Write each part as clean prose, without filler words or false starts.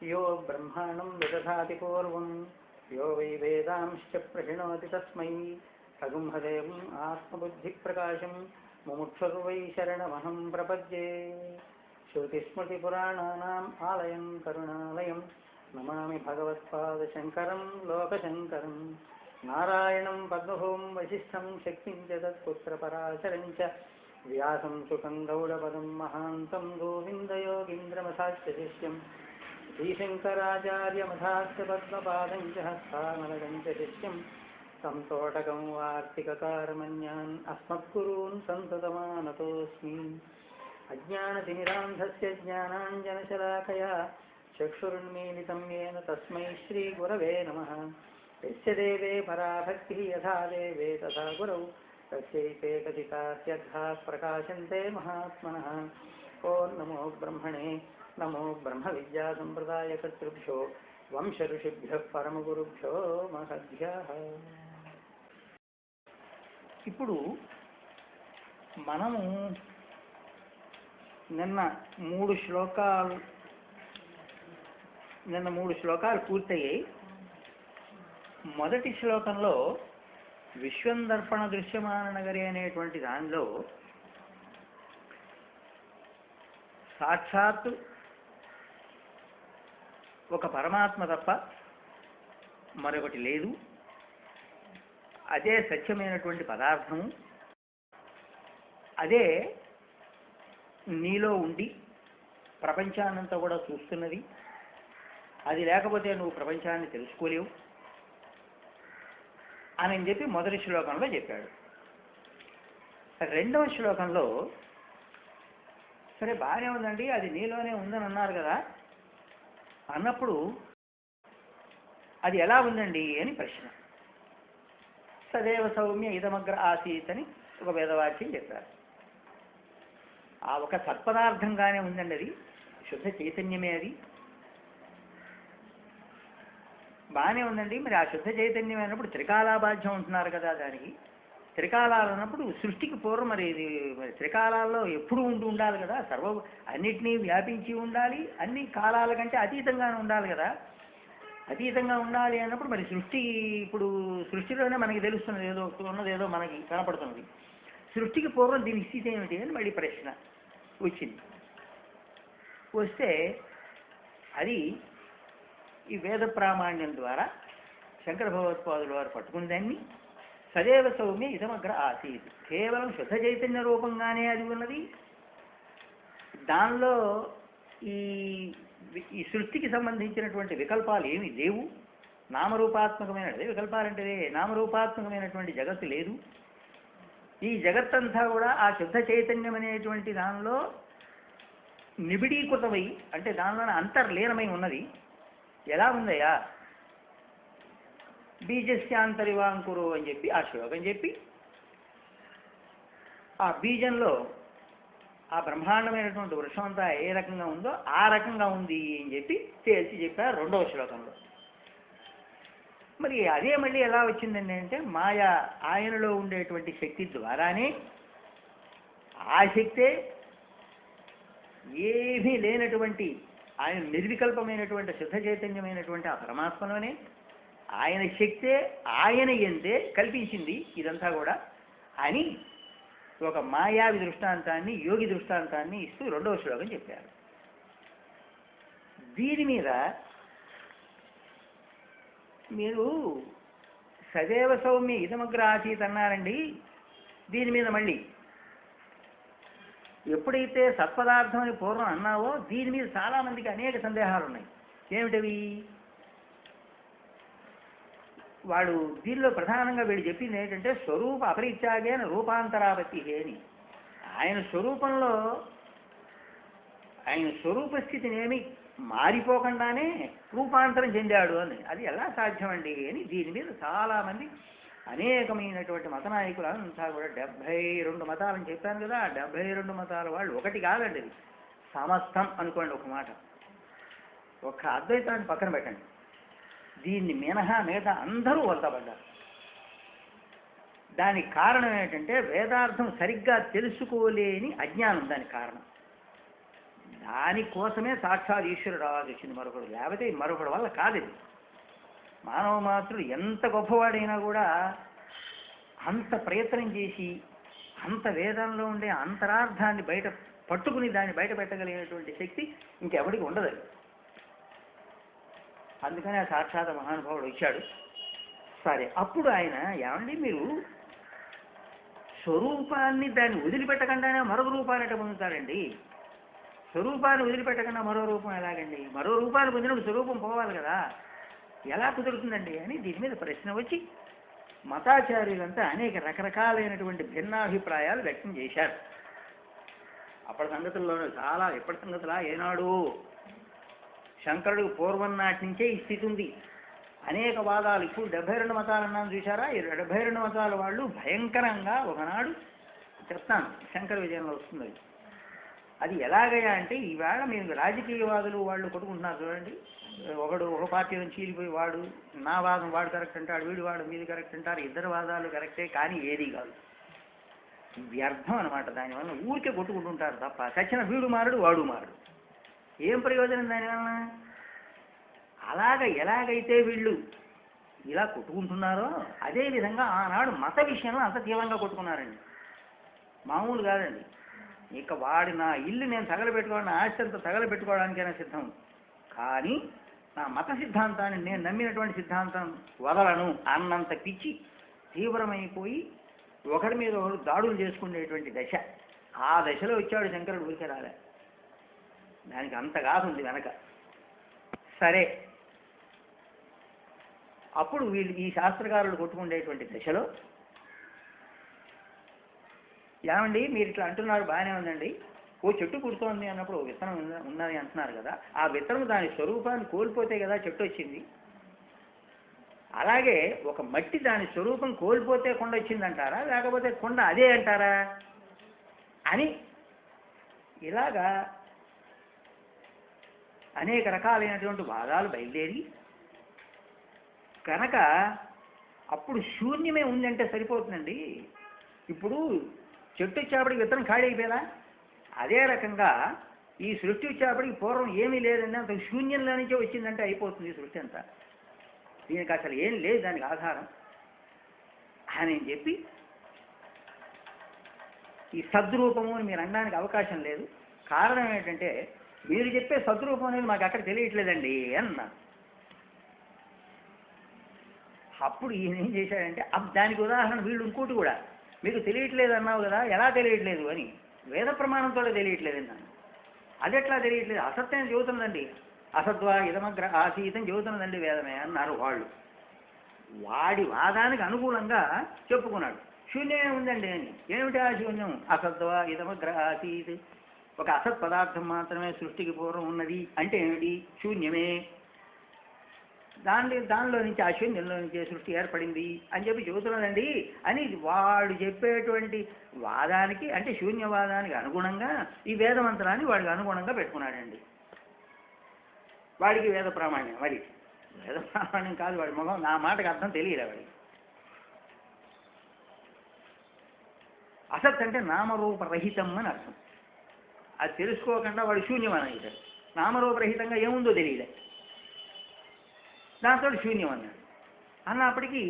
यो ब्रह्माणं विदधाति पूर्वं यो वै वेदांश्च प्रहिणोति तस्मै तगुंहदेवम् आत्मबुद्धिप्रकाशं मुमुक्षुर्वै शरणमहं प्रपद्ये। श्रुतिस्मृतिपुराणानाम् आलयं करुणालयं नमामि भगवत्पादशङ्करं लोकशङ्करं। नारायणं पद्मभूं वसिष्ठं शक्तिं च तत्पुत्रपराशरं च व्यासं सुतं गौडपदं महान्तं गोविन्दयोगीन्द्रमथास्य शिष्यं श्रीशङ्कराचार्यमथास्य पद्मपादं च हस्तामलकं च शिष्यं तं तोटकं वार्तिककारमन्यान् अस्मद्गुरून् सन्ततमानतोऽस्मि। अज्ञानतिमिरान्धस्य ज्ञानाञ्जनशलाकया चक्षुरुन्मीलितं येन तस्मै श्रीगुरवे नमः। यस्य देवे पराभक्तिः यथा देवे तथा गुरौ तस्यैते कथितास्यद्धाः प्रकाशन्ते महात्मनः। ॐ नमो ब्रह्मणे नमो ब्रह्मविद्यासम्प्रदायकर्तृभ्यो వంశఋషిభ్యః పరమగురుభ్యో మహద్భ్యః. ఇప్పుడు మనము నిన్న మూడు శ్లోకాలు పూర్తయ్యాయి. మొదటి శ్లోకంలో విశ్వందర్పణ దృశ్యమాన నగరి అనేటువంటి దానిలో సాక్షాత్తు ఒక పరమాత్మ తప్ప మరొకటి లేదు, అదే సత్యమైనటువంటి పదార్థము, అదే నీలో ఉండి ప్రపంచాన్నంతా కూడా చూస్తున్నది, అది లేకపోతే నువ్వు ప్రపంచాన్ని తెలుసుకోలేవు అని చెప్పి మొదటి శ్లోకంలో చెప్పాడు. రెండవ శ్లోకంలో సరే బాగానే ఉందండి, అది నీలోనే ఉందని అన్నారు కదా అన్నప్పుడు అది ఎలా ఉందండి అని ప్రశ్న. సదేవ సౌమ్య ఇదమగ్ర ఆసీత్ అని ఒక వేదవాక్యం చెప్పారు. ఆ ఒక సత్పదార్థంగానే ఉందండి, అది శుద్ధ చైతన్యమే, అది బాగానే ఉందండి. మరి ఆ శుద్ధ చైతన్యం అయినప్పుడు త్రికాలాబాధ్యం ఉంటున్నారు కదా, దానికి త్రికాలాలు అన్నప్పుడు సృష్టికి పూర్వం మరి ఇది త్రికాలాల్లో ఎప్పుడు ఉండాలి కదా, అన్నిటినీ వ్యాపించి ఉండాలి, అన్ని కాలాల కంటే అతీతంగానే ఉండాలి కదా. అతీతంగా ఉండాలి అన్నప్పుడు మరి ఇప్పుడు సృష్టిలోనే మనకి తెలుస్తున్నది, ఏదో ఉన్నది ఏదో మనకి కనపడుతున్నది. సృష్టికి పూర్వం దీని స్థితి ఏమిటి అని మళ్ళీ ప్రశ్న వచ్చింది. వస్తే అది ఈ వేద ప్రామాణ్యం ద్వారా శంకర భగవత్పాదుల వారు పట్టుకుని దాన్ని సదేవ సౌమ్య ఇదమగ్ర ఆసీత్, కేవలం శుద్ధ చైతన్య రూపంగానే అది ఉన్నది. దానిలో ఈ సృష్టికి సంబంధించినటువంటి వికల్పాలు ఏమీ లేవు. నామరూపాత్మకమైనది, వికల్పాలంటే నామరూపాత్మకమైనటువంటి జగత్తు లేదు. ఈ జగత్తంతా కూడా ఆ శుద్ధ చైతన్యం అనేటువంటి దానిలో నిబిడీకృతమై, అంటే దానిలోనే అంతర్లీనమై ఉన్నది. ఎలా ఉందయ్యా? బీజస్యాంతరివాంకురు అని చెప్పి ఆ శ్లోకం చెప్పి ఆ బీజంలో ఆ బ్రహ్మాండమైనటువంటి వృక్షం అంతా ఏ రకంగా ఉందో ఆ రకంగా ఉంది అని చెప్పి తేల్చి చెప్పారు రెండవ శ్లోకంలో. మరి అదే మళ్ళీ ఎలా వచ్చిందండి అంటే మాయా ఆయనలో ఉండేటువంటి శక్తి ద్వారానే, ఆ శక్తే ఏమీ లేనటువంటి ఆయన నిర్వికల్పమైనటువంటి శుద్ధ చైతన్యమైనటువంటి ఆ పరమాత్మలోనే ఆయన శక్తే ఆయన ఎందే కల్పించింది ఇదంతా కూడా అని ఒక మాయావి దృష్టాంతాన్ని, యోగి దృష్టాంతాన్ని ఇస్తూ రెండవ శ్లోకం చెప్పారు. దీని మీద మీరు సదేవ సౌమ్య ఇదమగ్ర ఆసీత్ అన్నారండి. దీని మీద మళ్ళీ ఎప్పుడైతే సత్పదార్థం అని పూర్వం అన్నావో దీని మీద చాలామందికి అనేక సందేహాలు ఉన్నాయి. ఏమిటవి? వాడు దీనిలో ప్రధానంగా వీడు చెప్పింది ఏంటంటే స్వరూప అపరిత్యాగేన రూపాంతరావతి అని. ఆయన స్వరూపంలో ఆయన స్వరూప స్థితిని ఏమి మారిపోకుండానే రూపాంతరం చెందాడు అని. అది ఎలా సాధ్యమండి అని దీని మీద చాలామంది అనేకమైనటువంటి మత నాయకులు అంతా కూడా 72 మతాలని చెప్పాను కదా, 72 మతాల వాళ్ళు ఒకటి కాదండి, అది సమస్తం అనుకోండి. ఒక మాట, ఒక అద్వైతాన్ని పక్కన పెట్టండి, దీన్ని మినహా అందరూ వలతపడ్డారు. దానికి కారణం ఏంటంటే వేదార్థం సరిగ్గా తెలుసుకోలేని అజ్ఞానం దానికి కారణం. దానికోసమే సాక్షాత్ ఈశ్వరుడు రావాల్సి వచ్చింది మరొకడు, లేకపోతే మరొకటి వల్ల కాదు ఇది. మానవ మాత్రుడు ఎంత గొప్పవాడైనా కూడా అంత ప్రయత్నం చేసి అంత వేదంలో ఉండే అంతరార్థాన్ని బయట పట్టుకుని దాన్ని బయట పెట్టగలిగినటువంటి శక్తి ఇంకెవడికి ఉండదు. అందుకని ఆ సాక్షాత్ మహానుభావుడు వచ్చాడు. సరే, అప్పుడు ఆయన ఏమండి మీరు స్వరూపాన్ని దాన్ని వదిలిపెట్టకుండానే మరొక రూపాన్ని ఎట్లా పొందుతారండి? స్వరూపాన్ని వదిలిపెట్టకుండా మరో రూపం ఎలాగండి? మరో రూపాన్ని పొందినప్పుడు స్వరూపం పోవాలి కదా, ఎలా కుదురుతుందండి అని దీని మీద ప్రశ్న వచ్చి మతాచార్యులంతా అనేక రకరకాలైనటువంటి భిన్నాభిప్రాయాలు వ్యక్తం చేశారు. అప్పటి సంగతుల్లో చాలా, ఎప్పటి సంగతులా ఏనాడు శంకరుడికి పూర్వం నాటి నుంచే ఈ స్థితి ఉంది. అనేక వాదాలు, ఇప్పుడు 72 మతాలు అన్నాను చూసారా, ఈ 72 మతాల వాళ్ళు భయంకరంగా ఒకనాడు చెప్తాను, శంకర విజయంలో వస్తుంది. అది ఎలాగయ్యా అంటే, ఈవేళ మేము రాజకీయవాదులు వాళ్ళు కొట్టుకుంటున్నారు చూడండి. ఒకడు ఒక పార్టీ నుంచి చీలిపోయి వాడు నా వాదం వాడు కరెక్ట్ అంటాడు, వీడు వాడు మీది కరెక్ట్ అంటారు. ఇద్దరు వాదాలు కరెక్టే, కానీ ఏది కాదు, వ్యర్థం అనమాట. దానివల్ల ఊరికే కొట్టుకుంటుంటారు తప్ప చచ్చిన వీడు మారడు వాడు మారడు. ఏం ప్రయోజనం దానివల్ల? అలాగ ఎలాగైతే వీళ్ళు ఇలా కొట్టుకుంటున్నారో అదేవిధంగా ఆనాడు మత విషయంలో అంత తీవ్రంగా కొట్టుకున్నారండి. మామూలు కాదండి. ఇక వాడి నా ఇల్లు నేను తగలబెట్టుకోవడానికి, ఆస్తి అంతా తగలబెట్టుకోవడానికైనా సిద్ధం, కానీ నా మత సిద్ధాంతాన్ని, నేను నమ్మినటువంటి సిద్ధాంతం వదలను అన్నంత పిచ్చి తీవ్రమైపోయి ఒకరి మీద ఒకరు దాడులు చేసుకునేటువంటి దశ. ఆ దశలో వచ్చాడు శంకరుడు, ఊరికే రాలే. దానికి అంత గాథ ఉంది వెనక. సరే, అప్పుడు వీళ్ళు ఈ శాస్త్రకారులు కొట్టుకునేటువంటి దశలో ఏమండి మీరు ఇట్లా అంటున్నారు, బాగానే ఉందండి, ఓ చెట్టు పుడుతోంది అన్నప్పుడు ఓ విత్తనం ఉన్నది అంటున్నారు కదా, ఆ విత్తనం దాని స్వరూపాన్ని కోల్పోతే కదా చెట్టు వచ్చింది. అలాగే ఒక మట్టి దాని స్వరూపం కోల్పోతే కొండ వచ్చిందంటారా, లేకపోతే కొండ అదే అంటారా అని ఇలాగా అనేక రకాలైనటువంటి వాదాలు బయలుదేరి కనుక అప్పుడు శూన్యమే ఉందంటే సరిపోతుందండి. ఇప్పుడు చెట్టు వచ్చేప్పటికి విత్తనం ఖాళీ అయిపోయేలా, అదే రకంగా ఈ సృష్టి వచ్చేప్పటికి పూర్వం ఏమీ లేదండి, అంత శూన్యంలో నుంచే వచ్చిందంటే అయిపోతుంది సృష్టి అంతా. దీనికి అసలు ఏం లేదు దానికి ఆధారం అని చెప్పి ఈ సద్రూపము అని మీరు అనడానికి అవకాశం లేదు. కారణం ఏంటంటే మీరు చెప్పే సద్రూపం అనేది మాకు అక్కడ తెలియట్లేదండి అన్నా. అప్పుడు ఈయన ఏం చేశాడంటే, దానికి ఉదాహరణ వీళ్ళు ఇంకోటి కూడా, మీకు తెలియట్లేదు అన్నావు కదా, ఎలా తెలియట్లేదు అని, వేద ప్రమాణంతో తెలియట్లేదు అన్నాను. అది ఎట్లా తెలియట్లేదు, అసత్యం చెబుతున్నదండి, అసత్వ ఇదమగ్ర ఆసీతం చెబుతున్నదండి వేదమే అన్నారు వాళ్ళు. వాడి వాదానికి అనుకూలంగా చెప్పుకున్నాడు. శూన్యమే ఉందండి అని. ఏమిటి ఆ శూన్యం? అసత్వ ఇదమగ్ర ఆసీత్, ఒక అసత్ పదార్థం మాత్రమే సృష్టికి పూర్వం ఉన్నది అంటే ఏమిటి? శూన్యమే. దానిలో నుంచి, ఆ శూన్యంలో నుంచి సృష్టి ఏర్పడింది అని చెప్పి చెబుతున్నదండి అని వాడు చెప్పేటువంటి వాదానికి, అంటే శూన్యవాదానికి అనుగుణంగా ఈ వేదమంత్రాన్ని వాడికి అనుగుణంగా పెట్టుకున్నాడండి. వాడికి వేద ప్రామాణ్యం, మరి వేద ప్రామాణ్యం కాదు వాడి మొహం, నా మాటకు అర్థం తెలియలే వాడికి. అసత్ అంటే నామరూపరహితం అని అర్థం. అది తెలుసుకోకుండా వాడు శూన్యం అని అంటాడు. నామరూపరహితంగా ఏముందో తెలియలే, దాంతో శూన్యం అన్నాడు. అన్నప్పటికీ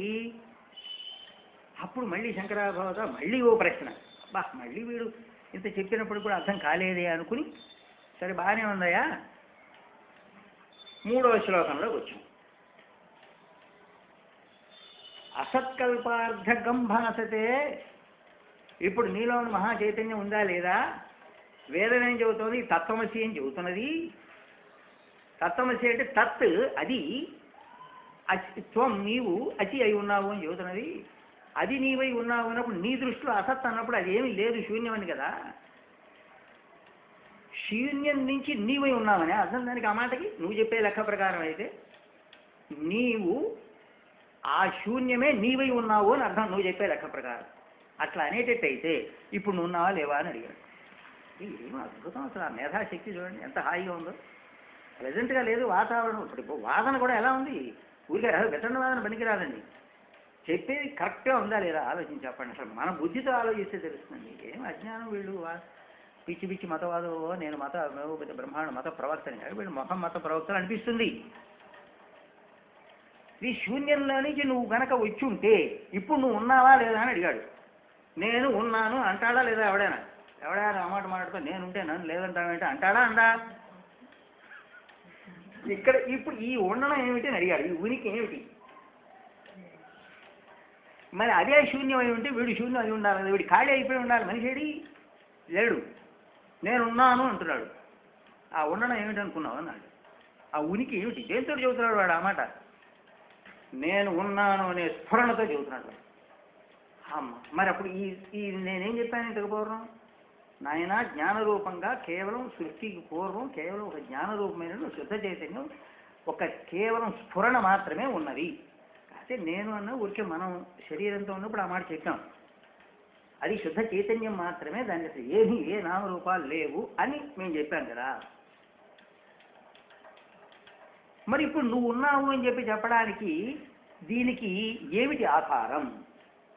అప్పుడు మళ్ళీ శంకరాభావత మళ్ళీ ఓ ప్రశ్న, మళ్ళీ వీడు ఇంత చెప్పినప్పుడు కూడా అర్థం కాలేదే అనుకుని, సరే బాగానే ఉందయా, 3వ శ్లోకంలోకి వచ్చాం. అసత్కల్పార్థగంభాసతే, ఇప్పుడు నీలోని మహా చైతన్యం ఉందా లేదా? వేదం ఏం చెబుతుంది? తత్వమసి అని చెబుతున్నది. తత్వమసి అంటే తత్, అది, త్వం నీవు అచి అయి ఉన్నావు అని చెబుతున్నది. అది నీవై ఉన్నావు అన్నప్పుడు నీ దృష్టిలో అసత్ అన్నప్పుడు అది ఏమీ లేదు, శూన్యం అని కదా. శూన్యం నుంచి నీవై ఉన్నావని అర్థం దానికి. ఆ మాటకి నువ్వు చెప్పే లెక్క ప్రకారం అయితే నీవు ఆ శూన్యమే నీవై ఉన్నావు అని అర్థం, నువ్వు చెప్పే లెక్క ప్రకారం. అట్లా అనేటట్టయితే ఇప్పుడు నువ్వు ఉన్నావా లేవా అని అడిగాడు. ఏమో అద్భుతం అసలు, ఆ మేధాశక్తి చూడండి ఎంత హాయిగా ఉందో. ప్రెజెంట్గా లేదు వాతావరణం. ఇప్పుడు వాదన కూడా ఎలా ఉంది, ఊరికే వితండ వాదన పనికిరాదండి. చెప్పేది కరెక్ట్గా ఉందా లేదా ఆలోచించి చెప్పండి. అసలు మన బుద్ధితో ఆలోచిస్తే తెలుస్తుందండి. ఏం అజ్ఞానం వీళ్ళు పిచ్చి పిచ్చి మతవాదు, నేను బ్రహ్మాండ మత ప్రవక్తని, వీళ్ళు మొహం మత ప్రవక్తలు అనిపిస్తుంది. ఈ శూన్యంలో నుంచి నువ్వు గనక వచ్చి ఉంటే ఇప్పుడు నువ్వు ఉన్నావా లేదా అని అడిగాడు. నేను ఉన్నాను అంటాడా లేదా? ఎవడైనా ఆ మాట మాట్లాడుతూ నేనుంటే నన్ను లేదంటావేంటే అంటాడా? అందా? ఇక్కడ ఇప్పుడు ఈ ఉండడం ఏమిటి అని అడిగాడు. ఈ ఉనికి ఏమిటి? మరి అదే శూన్యం అయి ఉంటే వీడు శూన్యం అయి ఉండాలి కదా, వీడి ఖాళీ అయిపోయి ఉండాలి. మనిషిడి లేడు, నేనున్నాను అంటున్నాడు. ఆ ఉండడం ఏమిటి అనుకున్నావు అన్నాడు. ఆ ఉనికి ఏమిటి? దేంతో చెబుతున్నాడు వాడు ఆ మాట? నేను ఉన్నాను అనే స్ఫురణతో చెబుతున్నాడు. అమ్మ మరి అప్పుడు ఈ నేనేం చెప్పాను ఇంతకు పూర్వం? నాయన జ్ఞానరూపంగా కేవలం సృష్టికి పూర్వం కేవలం ఒక జ్ఞానరూపమైన శుద్ధ చైతన్యం, ఒక కేవలం స్ఫురణ మాత్రమే ఉన్నది. అయితే నేను అన్న ఊరికే మనం శరీరంతో ఉన్నప్పుడు ఆ మాట చెప్పాం. అది శుద్ధ చైతన్యం మాత్రమే, దానికి అసలు ఏ నామరూపాలు లేవు అని మేము చెప్పాం కదా. మరి ఇప్పుడు నువ్వు ఉన్నావు అని చెప్పడానికి దీనికి ఏమిటి ఆధారం?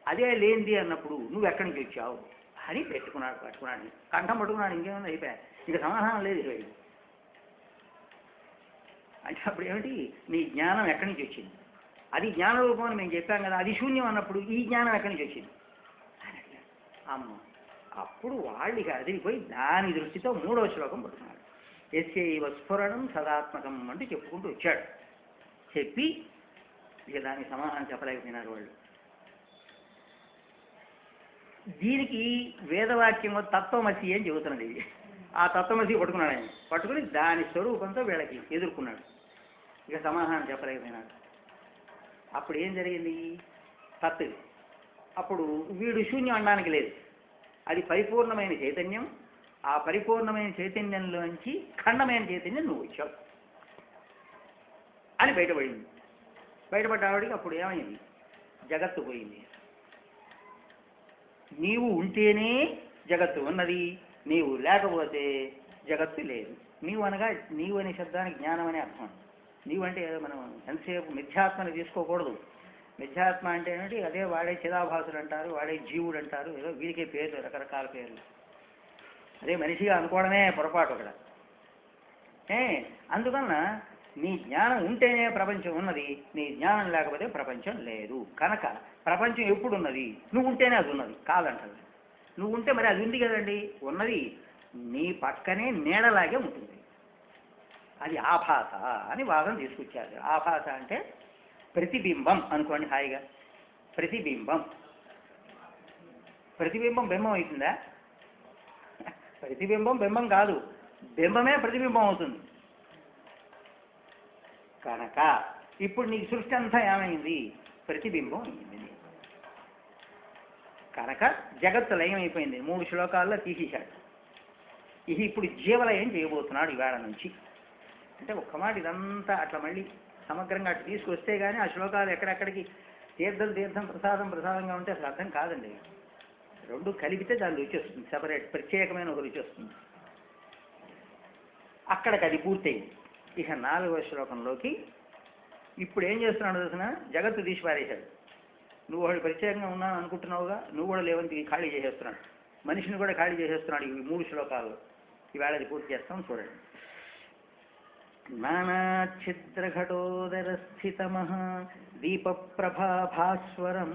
అదే లేనిది అన్నప్పుడు నువ్వు ఎక్కడి నుంచి వచ్చావు అని పట్టుకున్నాడు, కంఠం పట్టుకున్నాడు. ఇంకేమైనా అయిపోయా, ఇక సమాధానం లేదు. అంటే అప్పుడు ఏమిటి? నీ జ్ఞానం ఎక్కడి నుంచి వచ్చింది? అది జ్ఞానరూపం అని మేము చెప్పాం కదా, అది శూన్యం అన్నప్పుడు ఈ జ్ఞానం ఎక్కడి నుంచి వచ్చింది అని అడిగాడు. అమ్మ అప్పుడు వాళ్ళకి అదిరిపోయి దాని దృష్టితో 3వ శ్లోకం పట్టుకున్నాడు. యస్యైవ స్ఫురణం సదాత్మకం అంటూ చెప్పుకుంటూ వచ్చాడు. చెప్పి ఇక దానికి సమాధానం చెప్పలేకపోయినారు వాళ్ళు. దీనికి వేదవాక్యం తత్వమసి అని చెబుతున్నది. ఆ తత్వమసి పట్టుకున్నాడు ఆయన. పట్టుకుని దాని స్వరూపంతో వీళ్ళకి ఎదుర్కొన్నాడు. ఇక సమాధానం చెప్పలేకపోయినాడు. అప్పుడు ఏం జరిగింది? తత్తు అప్పుడు వీడు శూన్యం అనడానికి లేదు, అది పరిపూర్ణమైన చైతన్యం. ఆ పరిపూర్ణమైన చైతన్యంలోంచి ఖండమైన చైతన్యం నువ్వు వచ్చావు అని బయటపడింది. బయటపడ్డావాడికి అప్పుడు ఏమైంది? జగత్తు పోయింది. నీవు ఉంటేనే జగత్తు ఉన్నది, నీవు లేకపోతే జగత్తు లేదు. నీవు అనగా నీవు అనే శబ్దానికి జ్ఞానం అనే అర్థం. నీవు అంటే మనం ఎంతసేపు మిథ్యాత్మని తీసుకోకూడదు. మిథ్యాత్మ అంటే ఏమిటి? అదే వాడే చిదాభాసుడు అంటారు, వాడే జీవుడు అంటారు, ఏదో వీడికే పేర్లు, రకరకాల పేర్లు. అదే మనిషిగా అనుకోవడమే పొరపాటు అక్కడ. అందువలన నీ జ్ఞానం ఉంటేనే ప్రపంచం ఉన్నది, నీ జ్ఞానం లేకపోతే ప్రపంచం లేదు. కనుక ప్రపంచం ఎప్పుడు ఉన్నది? నువ్వు ఉంటేనే అది ఉన్నది కాదంటారు. నువ్వు ఉంటే మరి అది ఉంది కదండి, ఉన్నది నీ పక్కనే నీడలాగే ఉంటుంది. అది ఆభాస అని వాదన తీసుకొచ్చారు. ఆభాస అంటే ప్రతిబింబం అనుకోండి హాయిగా. ప్రతిబింబం బింబం అవుతుందా? ప్రతిబింబం బింబం కాదు, బింబమే ప్రతిబింబం అవుతుంది. కనుక ఇప్పుడు నీకు సృష్టి అంతా ఏమైంది? ప్రతిబింబం అయింది. కనుక జగత్తు లయం అయిపోయింది. 3 శ్లోకాల్లో తీసేశాడు. ఇది ఇప్పుడు జీవలయం చేయబోతున్నాడు ఇవాళ నుంచి. అంటే ఒక్క మాట ఇదంతా అట్లా మళ్ళీ సమగ్రంగా అటు తీసుకొస్తే కానీ ఆ శ్లోకాలు ఎక్కడెక్కడికి తీర్థం ప్రసాదంగా ఉంటే అసలు అర్థం కాదండి. రెండు కలిపితే దాని రుచి వస్తుంది, సెపరేట్ ప్రత్యేకమైన ఒక రుచి వస్తుంది. అక్కడికి అది పూర్తయింది. ఇక 4వ శ్లోకంలోకి ఇప్పుడు ఏం చేస్తున్నాడు తెలిసిన? జగత్తు తీసి పారేశాడు. నువ్వు వాడు ప్రత్యేకంగా ఉన్నాను అనుకుంటున్నావుగా, నువ్వు కూడా లేవని ఖాళీ చేసేస్తున్నాడు. మనిషిని కూడా ఖాళీ చేసేస్తున్నాడు ఈ 3 శ్లోకాలు. ఈవేళ అది పూర్తి చేస్తాం చూడండి. నానాఛిద్రఘటోదరస్థితమః దీపప్రభాభాస్వరం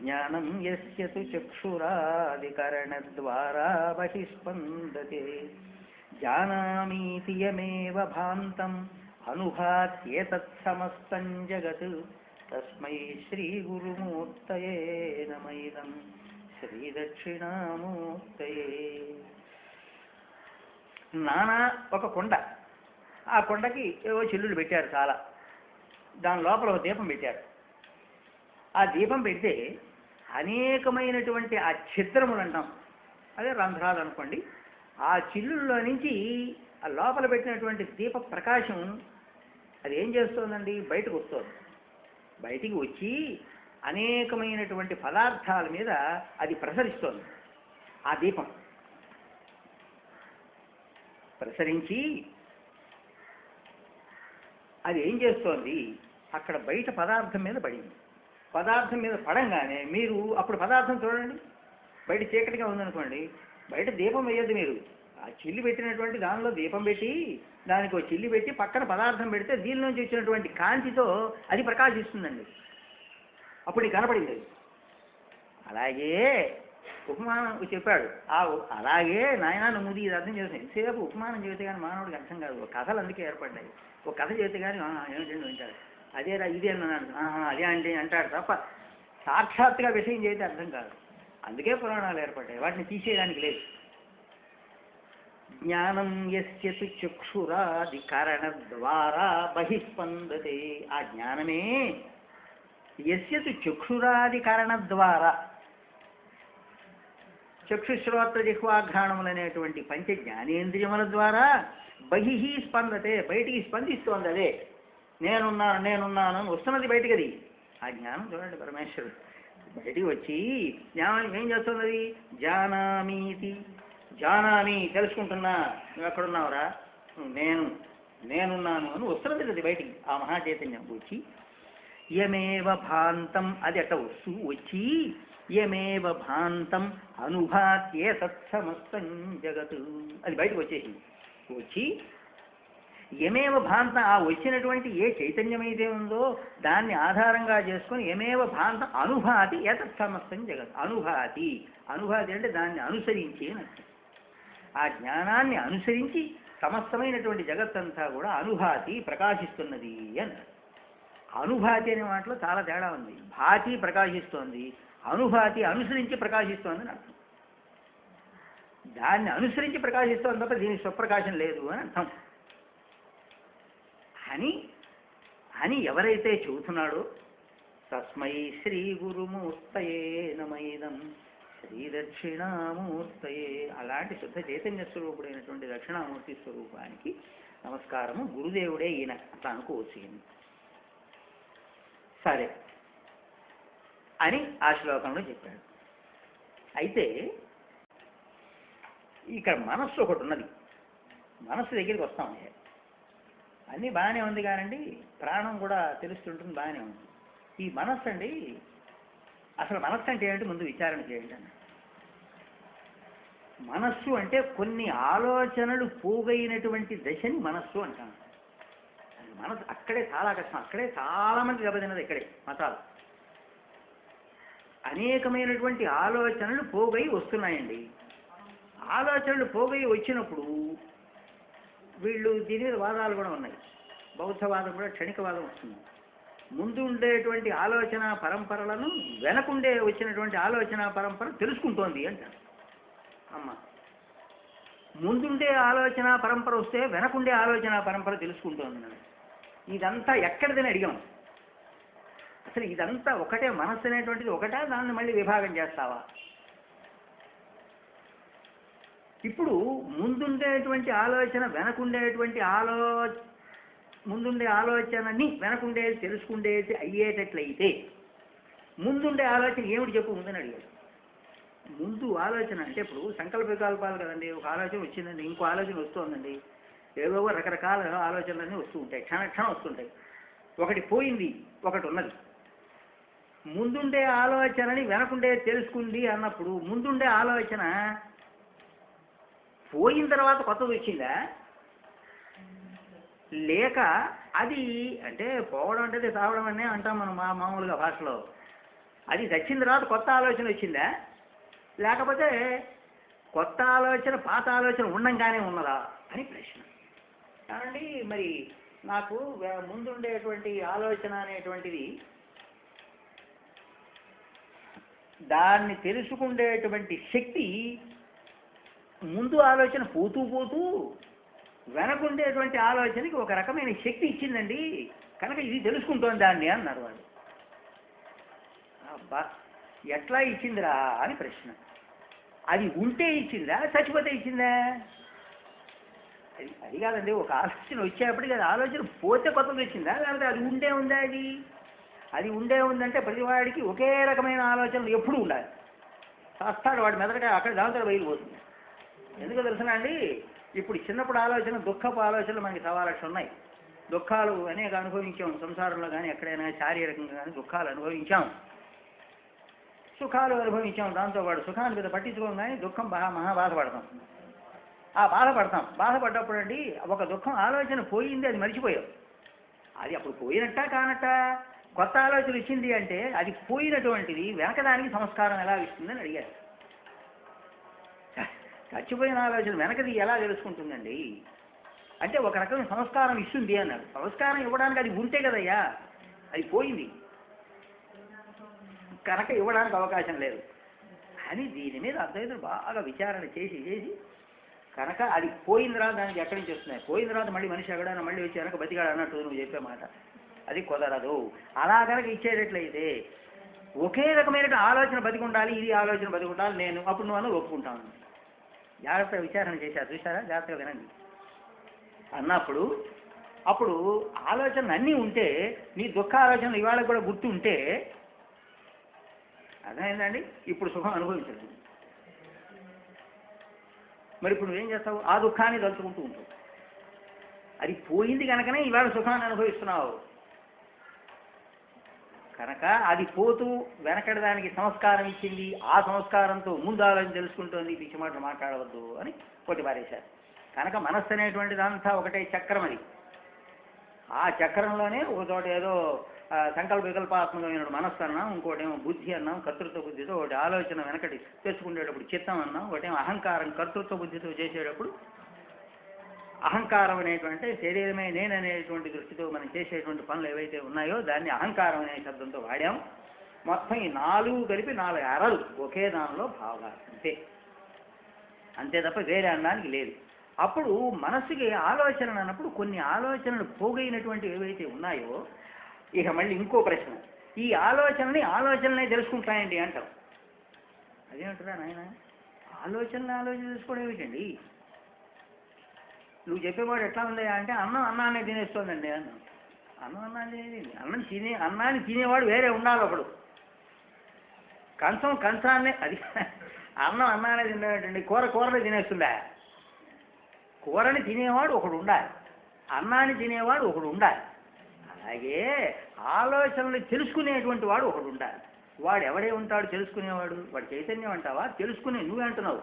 జ్ఞానం యస్య తు చక్షురాదికరణద్వారా బహిస్పందతే జానామీతి యమేవ భాంతం అనుభాత్యేతత్సమస్తం జగత్ తస్మై శ్రీగురుమూర్తయే నమైదం శ్రీదక్షిణామూర్తయే. నానా ఒక కొండ, ఆ కొండకి ఏవో చిల్లులు పెట్టారు చాలా, దాని లోపల ఒక దీపం పెట్టారు. ఆ దీపం పెడితే అనేకమైనటువంటి ఆ చిత్రములు అంటాం, అదే రంధ్రాలు అనుకోండి, ఆ చిల్లుల్లో నుంచి ఆ లోపల పెట్టినటువంటి దీప ప్రకాశం అది ఏం చేస్తుందండి? బయటకు వస్తుంది. బయటికి వచ్చి అనేకమైనటువంటి పదార్థాల మీద అది ప్రసరిస్తోంది. ఆ దీపం ప్రసరించి అది ఏం చేస్తోంది? అక్కడ బయట పదార్థం మీద పడింది. పదార్థం మీద పడంగానే మీరు అప్పుడు పదార్థం చూడండి, బయట చీకటిగా ఉందనుకోండి, బయట దీపం వేయద్దు మీరు. ఆ చిల్లి పెట్టినటువంటి దానిలో దీపం పెట్టి దానికి ఒక చిల్లి పెట్టి పక్కన పదార్థం పెడితే దీనిలోంచి వచ్చినటువంటి కాంతితో అది ప్రకాశిస్తుందండి. అప్పుడు నీకు కనపడింది అది. అలాగే ఉపమానం చెప్పాడు. అలాగే నాయన నువ్వు ఇది అర్థం చేస్తాను. ఎంతసేపు ఉపమానం చేస్తే కానీ మానవుడికి అర్థం కాదు. ఒక కథలు అందుకే ఏర్పడ్డాయి. ఒక కథ చేస్తే కానీ ఏమిటండి వింటాడు. అదేరా ఇదే అన్నాడు, అదే అంటే అంటాడు తప్ప సాక్షాత్తుగా విషయం చేస్తే అర్థం కాదు. అందుకే పురాణాలు ఏర్పడ్డాయి. వాటిని తీసేయడానికి లేదు. జ్ఞానం యస్య చక్షురాది కరణ ద్వారా బహిస్పందతే. ఆ జ్ఞానమే యస్య చక్షురాది కరణ ద్వారా, చక్షుశ్రోత్ర జిహ్వాఘ్రాణములనేటువంటి పంచ జ్ఞానేంద్రియముల ద్వారా బహిహి స్పందతే, బయటికి స్పందిస్తోంది. అదే నేనున్నాను అని వస్తున్నది బయటికి. అది ఆ జ్ఞానం చూడండి, పరమేశ్వరుడు బయటికి వచ్చి జ్ఞానం ఏం చేస్తున్నది? జానామీతి, జానామి తెలుసుకుంటున్నా, నువ్వు ఎక్కడున్నావురా, నేనున్నాను అని వస్తున్నది అది బయటికి. ఆ మహాచైతన్యం వచ్చి యమేవ భాంతం, అది అట్ట వచ్చి యమేవ భాంతం అనుభాత్యే తత్సమస్తం జగత్, అది బయటకు వచ్చేసింది. వచ్చి యమేవ భాంతం, ఆ వచ్చినటువంటి ఏ చైతన్యమైతే ఉందో దాన్ని ఆధారంగా చేసుకొని యమేవ భాంతం అనుభాతి ఏతత్సమస్తం జగత్. అనుభాతి అంటే దాన్ని అనుసరించి అని అర్థం. ఆ జ్ఞానాన్ని అనుసరించి సమస్తమైనటువంటి జగత్తంతా కూడా అనుభాతి ప్రకాశిస్తున్నది అన్నారు. అనుభాతి అనే మాటలో చాలా తేడా ఉంది. భాతి ప్రకాశిస్తోంది, అనుభాతి అనుసరించి ప్రకాశిస్తోంది అని అర్థం. దాన్ని అనుసరించి ప్రకాశిస్తోంది తప్ప దీనికి స్వప్రకాశం లేదు అని అర్థం. అని ఎవరైతే చెబుతున్నాడో తస్మై శ్రీ గురుమూర్తయే నమైదం శ్రీ దక్షిణామూర్తయే, అలాంటి శుద్ధ చైతన్య స్వరూపుడైనటువంటి దక్షిణామూర్తి స్వరూపానికి నమస్కారము. గురుదేవుడే ఈయన అట్లా అనుకోవచ్చు. సరే అని ఆ శ్లోకంలో చెప్పాడు. అయితే ఇక్కడ మనస్సు ఒకటి ఉన్నది. మనస్సు దగ్గరికి వస్తాం. అన్నీ బాగానే ఉంది కానండి, ప్రాణం కూడా తెలుస్తుంటుంది, బాగానే ఉంది. ఈ మనస్సు అండి, అసలు మనస్సు అంటే ఏంటి ముందు విచారణ చేయండి అన్న. మనస్సు అంటే కొన్ని ఆలోచనలు పోగైనటువంటి దశని మనస్సు అంటాను. మనసు అక్కడే చాలా కష్టం. అక్కడే చాలామంది దెబ్బతిన్నది. ఇక్కడే మతాలు అనేకమైనటువంటి ఆలోచనలు పోగై వస్తున్నాయండి. ఆలోచనలు పోగై వచ్చినప్పుడు వీళ్ళు దీని మీద వాదాలు కూడా ఉన్నాయి. బౌద్ధవాదం కూడా క్షణికవాదం వస్తుంది. ముందు ఉండేటువంటి ఆలోచన పరంపరలను వెనకుండే వచ్చినటువంటి ఆలోచన పరంపర తెలుసుకుంటోంది అంటారు. అమ్మ, ముందుండే ఆలోచన పరంపర వస్తే వెనకుండే ఆలోచన పరంపర తెలుసుకుంటోంది. ఇదంతా ఎక్కడిదని అడిగాం. అసలు ఇదంతా ఒకటే, మనస్సు అనేటువంటిది ఒకటా, దాన్ని మళ్ళీ విభాగం చేస్తావా? ఇప్పుడు ముందుండేటువంటి ఆలోచన వెనకుండేటువంటి ముందుండే ఆలోచనని వెనకుండేది తెలుసుకుండేది అయ్యేటట్లయితే ముందుండే ఆలోచన ఏమిటి చెప్పు ముందని అడిగాడు. ముందు ఆలోచన అంటే ఇప్పుడు సంకల్ప వికల్పాలు కదండి. ఒక ఆలోచన వచ్చిందండి, ఇంకో ఆలోచన వస్తుందండి, ఏవో రకరకాల ఆలోచనలన్నీ వస్తూ ఉంటాయి, క్షణక్షణం వస్తుంటాయి. ఒకటి పోయింది, ఒకటి ఉన్నది. ముందుండే ఆలోచనని వెనకుండే తెలుసుకుంది అన్నప్పుడు ముందుండే ఆలోచన పోయిన తర్వాత కొత్తది వచ్చిందా, లేక అది అంటే పోవడం అంటే తావడం అనే అంటాం మనం మామూలుగా భాషలో. అది వచ్చిన తర్వాత కొత్త ఆలోచన వచ్చిందా, లేకపోతే కొత్త ఆలోచన పాత ఆలోచన ఉండంగానే ఉన్నదా అని ప్రశ్న. కానండి మరి నాకు ముందుండేటువంటి ఆలోచన అనేటువంటిది దాన్ని తెలుసుకుండేటువంటి శక్తి ముందు ఆలోచన పోతూ పోతూ వెనకుండేటువంటి ఆలోచనకి ఒక రకమైన శక్తి ఇచ్చిందండి, కనుక ఇది తెలుసుకుంటోంది దాన్ని అన్నారు వాళ్ళు. అబ్బా, ఎట్లా ఇచ్చిందిరా అని ప్రశ్న. అది ఉంటే ఇచ్చిందా, చచ్చిపోతే ఇచ్చిందా? అది కాదండి. ఒక ఆలోచన వచ్చేప్పటికి అది ఆలోచన పోతే కొత్తది వచ్చిందా, లేకపోతే అది ఉండే ఉందా? అది ఉండే ఉందంటే ప్రతివాడికి ఒకే రకమైన ఆలోచనలు ఎప్పుడూ ఉండాలి. వస్తాడు వాడి మెదడుగా అక్కడ దాంతో బయలుపోతుంది. ఎందుకో తెలుసునా అండి, ఇప్పుడు చిన్నప్పుడు ఆలోచన దుఃఖపు ఆలోచనలు మనకి సవా లక్ష ఉన్నాయి. దుఃఖాలు అనేక అనుభవించాం సంసారంలో కానీ ఎక్కడైనా శారీరకంగా కానీ దుఃఖాలు అనుభవించాం. సుఖాలు అనుభవించాం, దాంతో వాడు సుఖాన్ని మీద పట్టించుకోగానే దుఃఖం మహా బాధపడతాం. ఆ బాధపడ్డప్పుడు అండి ఒక దుఃఖం ఆలోచన పోయింది, అది మర్చిపోయాం. అది అప్పుడు పోయినట్టా కానట్టా కొత్త ఆలోచన ఇచ్చింది అంటే అది పోయినటువంటిది వెనకదానికి సంస్కారం ఎలా ఇస్తుందని అడిగారు. చచ్చిపోయిన ఆలోచన వెనకది ఎలా తెలుసుకుంటుందండి అంటే ఒక రకమైన సంస్కారం ఇస్తుంది అన్నాడు. సంస్కారం ఇవ్వడానికి అది ఉంటే కదయ్యా, అది పోయింది కనుక ఇవ్వడానికి అవకాశం లేదు అని దీని మీద అద్వైతులు బాగా విచారణ చేసి కనుక అది పోయిన తర్వాత దానికి ఎక్కడి నుంచి వస్తున్నాయి, పోయిన తర్వాత మళ్ళీ మనిషి ఎక్కడైనా మళ్ళీ వచ్చి వెనక బతికాడు అన్నట్టు నువ్వు చెప్పే మాట అది కుదరదు. అలా కనుక ఇచ్చేటట్లయితే ఒకే రకమైన ఆలోచన బతికి ఉండాలి, ఇది ఆలోచన బతికి ఉండాలి నేను, అప్పుడు నువ్వు అన్నది ఒప్పుకుంటాను. జాగ్రత్తగా విచారణ చేశారు, చూసారా, జాగ్రత్తగా వినండి అన్నప్పుడు అప్పుడు ఆలోచనలు అన్నీ ఉంటే నీ దుఃఖ ఆలోచనలు ఇవాళ కూడా గుర్తు ఉంటే అర్థమైందండి. ఇప్పుడు సుఖం అనుభవించలేదు. మరి ఇప్పుడు నువ్వేం చేస్తావు, ఆ దుఃఖాన్ని తలుచుకుంటూ ఉంటావు. అది పోయింది కనుకనే ఇవాళ సుఖాన్ని అనుభవిస్తున్నావు. కనుక అది పోతూ వెనకటి దానికి సంస్కారం ఇచ్చింది, ఆ సంస్కారంతో ముందు ఆలోచన తెలుసుకుంటోంది, పిచ్చి మాటలు మాట్లాడవద్దు అని కొట్టిపారేశారు. కనుక మనస్సు అనేటువంటిదంతా ఒకటే చక్రం. అది ఆ చక్రంలోనే ఒక చోట ఏదో సంకల్ప వికల్పాత్మకమైన మనస్సు అన్నాం, ఇంకోటేమో బుద్ధి అన్నాం, కర్తృత్వ బుద్ధితో, ఒకటి ఆలోచన వెనకటి తెచ్చుకునేటప్పుడు చిత్తం అన్నాం, ఒకటేమో అహంకారం కర్తృత్వ బుద్ధితో చేసేటప్పుడు అహంకారం అనేటువంటి శరీరమే నేననేటువంటి దృష్టితో మనం చేసేటువంటి పనులు ఏవైతే ఉన్నాయో దాన్ని అహంకారం అనే శబ్దంతో వాడాం. మొత్తం ఈ 4 కలిపి 4 అరలు ఒకే దానిలో భాగాలు, అంతే తప్ప వేరే అనడానికి లేదు. అప్పుడు మనస్సుకి ఆలోచన అన్నప్పుడు కొన్ని ఆలోచనలు పోగైనటువంటి ఏవైతే ఉన్నాయో, ఇక మళ్ళీ ఇంకో ప్రశ్న, ఈ ఆలోచనలనే తెలుసుకుంటాయండి అంటారు. అదేంటారా నాయన, ఆలోచన తెలుసుకోవడం ఏమిటండి? నువ్వు చెప్పేవాడు ఎట్లా ఉందా అంటే అన్నాన్ని తినేస్తోందండి అన్నాను. అన్నాన్ని తినేవాడు వేరే ఉండాలి ఒకడు. కంచాన్నే అది అన్నానే తినేటండి, కూరని తినేస్తుందా? కూరని తినేవాడు ఒకడు ఉండాలి, అన్నాన్ని తినేవాడు ఒకడు ఉండాలి. అలాగే ఆలోచనలు తెలుసుకునేటువంటి వాడు ఒకడు ఉండాలి. వాడు ఎవడే ఉంటాడు తెలుసుకునేవాడు? వాడు చైతన్యం అంటావా? నువ్వే అంటున్నావు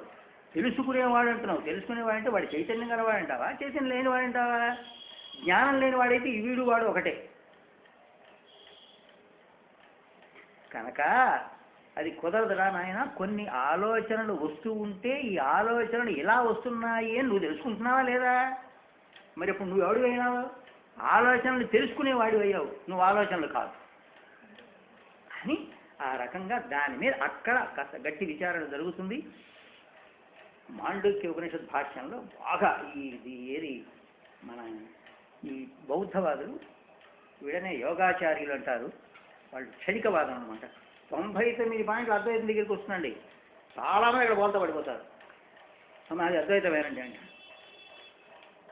తెలుసుకునేవాడు అంటున్నావు. తెలుసుకునేవాడు అంటే వాడు చైతన్యం గలవాడు అంటావా? చైతన్యం లేనివాడు అంటావా? జ్ఞానం లేనివాడైతే వీడు వాడు ఒకటే. కనుక అది కుదరదురా నాయన. కొన్ని ఆలోచనలు వస్తూ ఉంటే ఈ ఆలోచనలు ఇలా వస్తున్నాయి అని నువ్వు తెలుసుకుంటున్నావా లేదా? మరి ఇప్పుడు నువ్వు ఎవడు అయినావు? ఆలోచనలు తెలుసుకునేవాడు అయ్యావు, నువ్వు ఆలోచనలు కాదు అని ఆ రకంగా దాని మీద అక్కడ కాస్త గట్టి విచారణ జరుగుతుంది. మాండూక్య ఉపనిషత్ భాష్యంలో బాగా ఏది మన ఈ బౌద్ధవాదులు వీడనే యోగాచార్యులు అంటారు, వాళ్ళు క్షణికవాదం అనమాట. 99 పాయింట్లు అద్వైతం దగ్గరికి వస్తుందండి. చాలామంది ఇక్కడ బోల్తా పడిపోతారు, అది అద్వైతమేనండి అంటే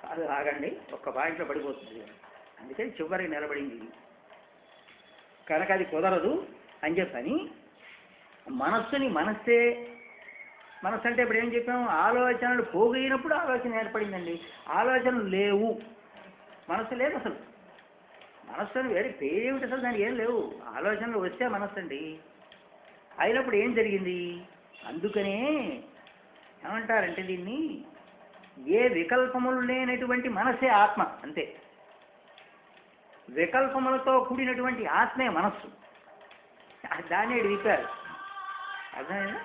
కాదు, ఆగండి, ఒక్క పాయింట్లో పడిపోతుంది. అందుకని చివరికి నిలబడింది. కనుక అది కుదరదు అని చెప్పని మనస్సు అంటే ఇప్పుడు ఏం చెప్పాము, ఆలోచనలు పోగైనప్పుడు ఆలోచన ఏర్పడిందండి. ఆలోచనలు లేవు, మనస్సు లేదు. అసలు మనస్సు అని వేరే పేరేమిటి? అసలు దానికి ఏం లేవు. ఆలోచనలు వస్తే మనస్సు అండి. అయినప్పుడు ఏం జరిగింది? అందుకనే ఏమంటారంటే దీన్ని ఏ వికల్పములు లేనటువంటి మనస్సే ఆత్మ, అంతే. వికల్పములతో కూడినటువంటి ఆత్మే మనస్సు. దాన్ని విప్పారు. అర్థమైందా?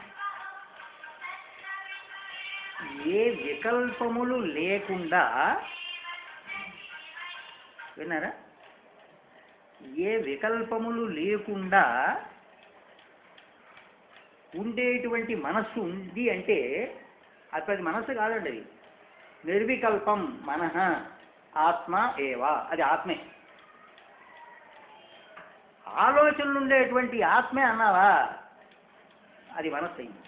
ఏ వికల్పములు లేకుండా, విన్నారా? ఏ వికల్పములు లేకుండా ఉండేటువంటి మనస్సు ఉంది అంటే అది మనస్సు కాదండి, అది నిర్వికల్పం మనః ఆత్మ ఏవా, అది ఆత్మే. ఆలోచనలు ఉండేటువంటి ఆత్మే అన్నావా, అది మనస్సు అయింది.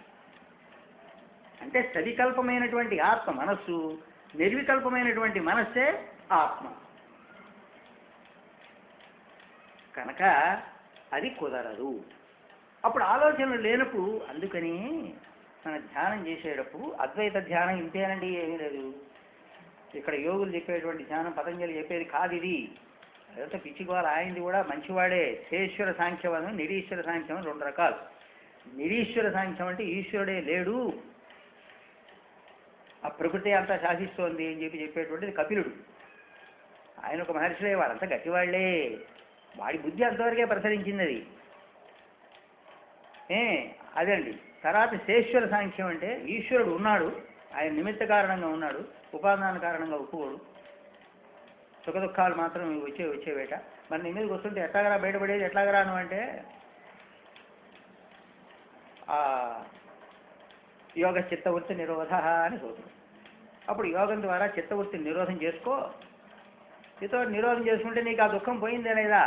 అంటే సవికల్పమైనటువంటి ఆత్మ మనస్సు, నిర్వికల్పమైనటువంటి మనస్సే ఆత్మ. కనుక అది కుదరదు. అప్పుడు ఆలోచనలు లేనప్పుడు, అందుకని మన ధ్యానం చేసేటప్పుడు అద్వైత ధ్యానం ఇంతేనండి, ఏమీ లేదు. ఇక్కడ యోగులు చెప్పేటువంటి ధ్యానం పతంజలి చెప్పేది కాదు ఇది. అదంతా పిచ్చిగోల. ఆయనది కూడా మంచివాడే. శేశ్వర సాంఖ్యవాదం, నిరీశ్వర సాంఖ్యం 2 రకాలు. నిరీశ్వర సాంఖ్యం అంటే ఈశ్వరుడే లేడు, ఆ ప్రకృతి అంతా శాసిస్తోంది అని చెప్పేటువంటిది కపిలుడు. ఆయన ఒక మహర్షులే, వాళ్ళంతా గట్టివాళ్లే, వాడి బుద్ధి అంతవరకే ప్రసరించింది అది. అదండి. తర్వాత శేశ్వర సాంఖ్యం అంటే ఈశ్వరుడు ఉన్నాడు, ఆయన నిమిత్త కారణంగా ఉన్నాడు, ఉపాదాన కారణంగా ఒప్పుకోడు, సుఖ దుఃఖాలు మాత్రం వచ్చేవేట. మరి నీ మీదకి వస్తుంటే ఎట్లాగరా బయటపడేది, ఎట్లాగరా నువ్వు అంటే యోగ చిత్తవృత్తి నిరోధ అని సూత్రం. అప్పుడు యోగం ద్వారా చిత్తవృత్తిని నిరోధం చేసుకో, చిత్తవృత్తి నిరోధం చేసుకుంటే నీకు ఆ దుఃఖం పోయిందే లేదా,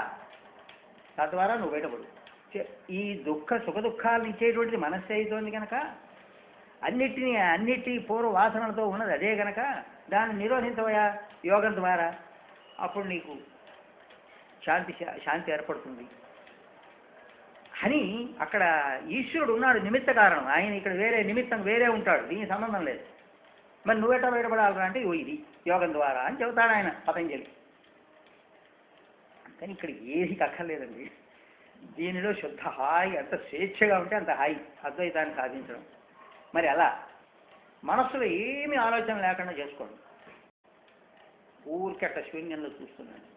తద్వారా నువ్వు బయటపడు. ఈ సుఖ దుఃఖాలను ఇచ్చేటువంటిది మనస్సు అవుతోంది కనుక, అన్నిటి పూర్వ వాసనలతో ఉన్నది అదే కనుక దాన్ని నిరోధించవయా యోగం ద్వారా, అప్పుడు నీకు శాంతి ఏర్పడుతుంది అని. అక్కడ ఈశ్వరుడు ఉన్నాడు నిమిత్త కారణం, ఆయన ఇక్కడ వేరే నిమిత్తం వేరే ఉంటాడు, దీనికి సంబంధం లేదు. మరి నువ్వెట్టా బయటపడాలరా అంటే ఇది యోగం ద్వారా అని చెబుతాడు ఆయన పతంజలి. కానీ ఇక్కడ ఏది అక్కర్లేదండి, దీనిలో శుద్ధ హాయి, అంత స్వేచ్ఛగా ఉంటే అంత హాయి అద్వైతాన్ని సాధించడం. మరి అలా మనస్సులో ఏమీ ఆలోచన లేకుండా చేసుకోండి, ఊరికే అట్ట శూన్యంలో చూస్తున్నాను,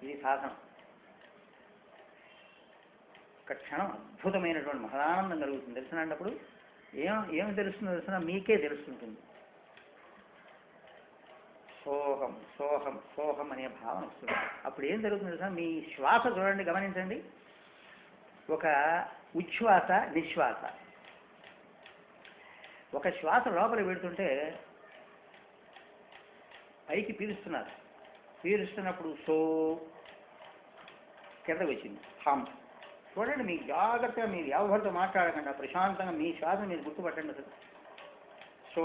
ఇది సాధన. ఒక క్షణం అద్భుతమైనటువంటి మహదానందం కలుగుతుంది తెలుసునంటప్పుడు. ఏమి తెలుస్తుందో తెలుసునా, మీకే తెలుస్తుంటుంది. సోహం సోహం సోహం అనే భావన వస్తుంది. అప్పుడు ఏం జరుగుతుంది తెలుసా, మీ శ్వాస చూడండి, గమనించండి. ఒక ఉచ్ఛ్వాస నిశ్వాస. ఒక శ్వాస లోపల పెడుతుంటే పైకి పీలుస్తున్నారు, పీలుస్తున్నప్పుడు సో కిందకు వచ్చింది హం. చూడండి, మీకు జాగ్రత్తగా మీరు ఎవరితో మాట్లాడకుండా ప్రశాంతంగా మీ శ్వాస మీరు గుర్తుపట్టండి. అసలు సో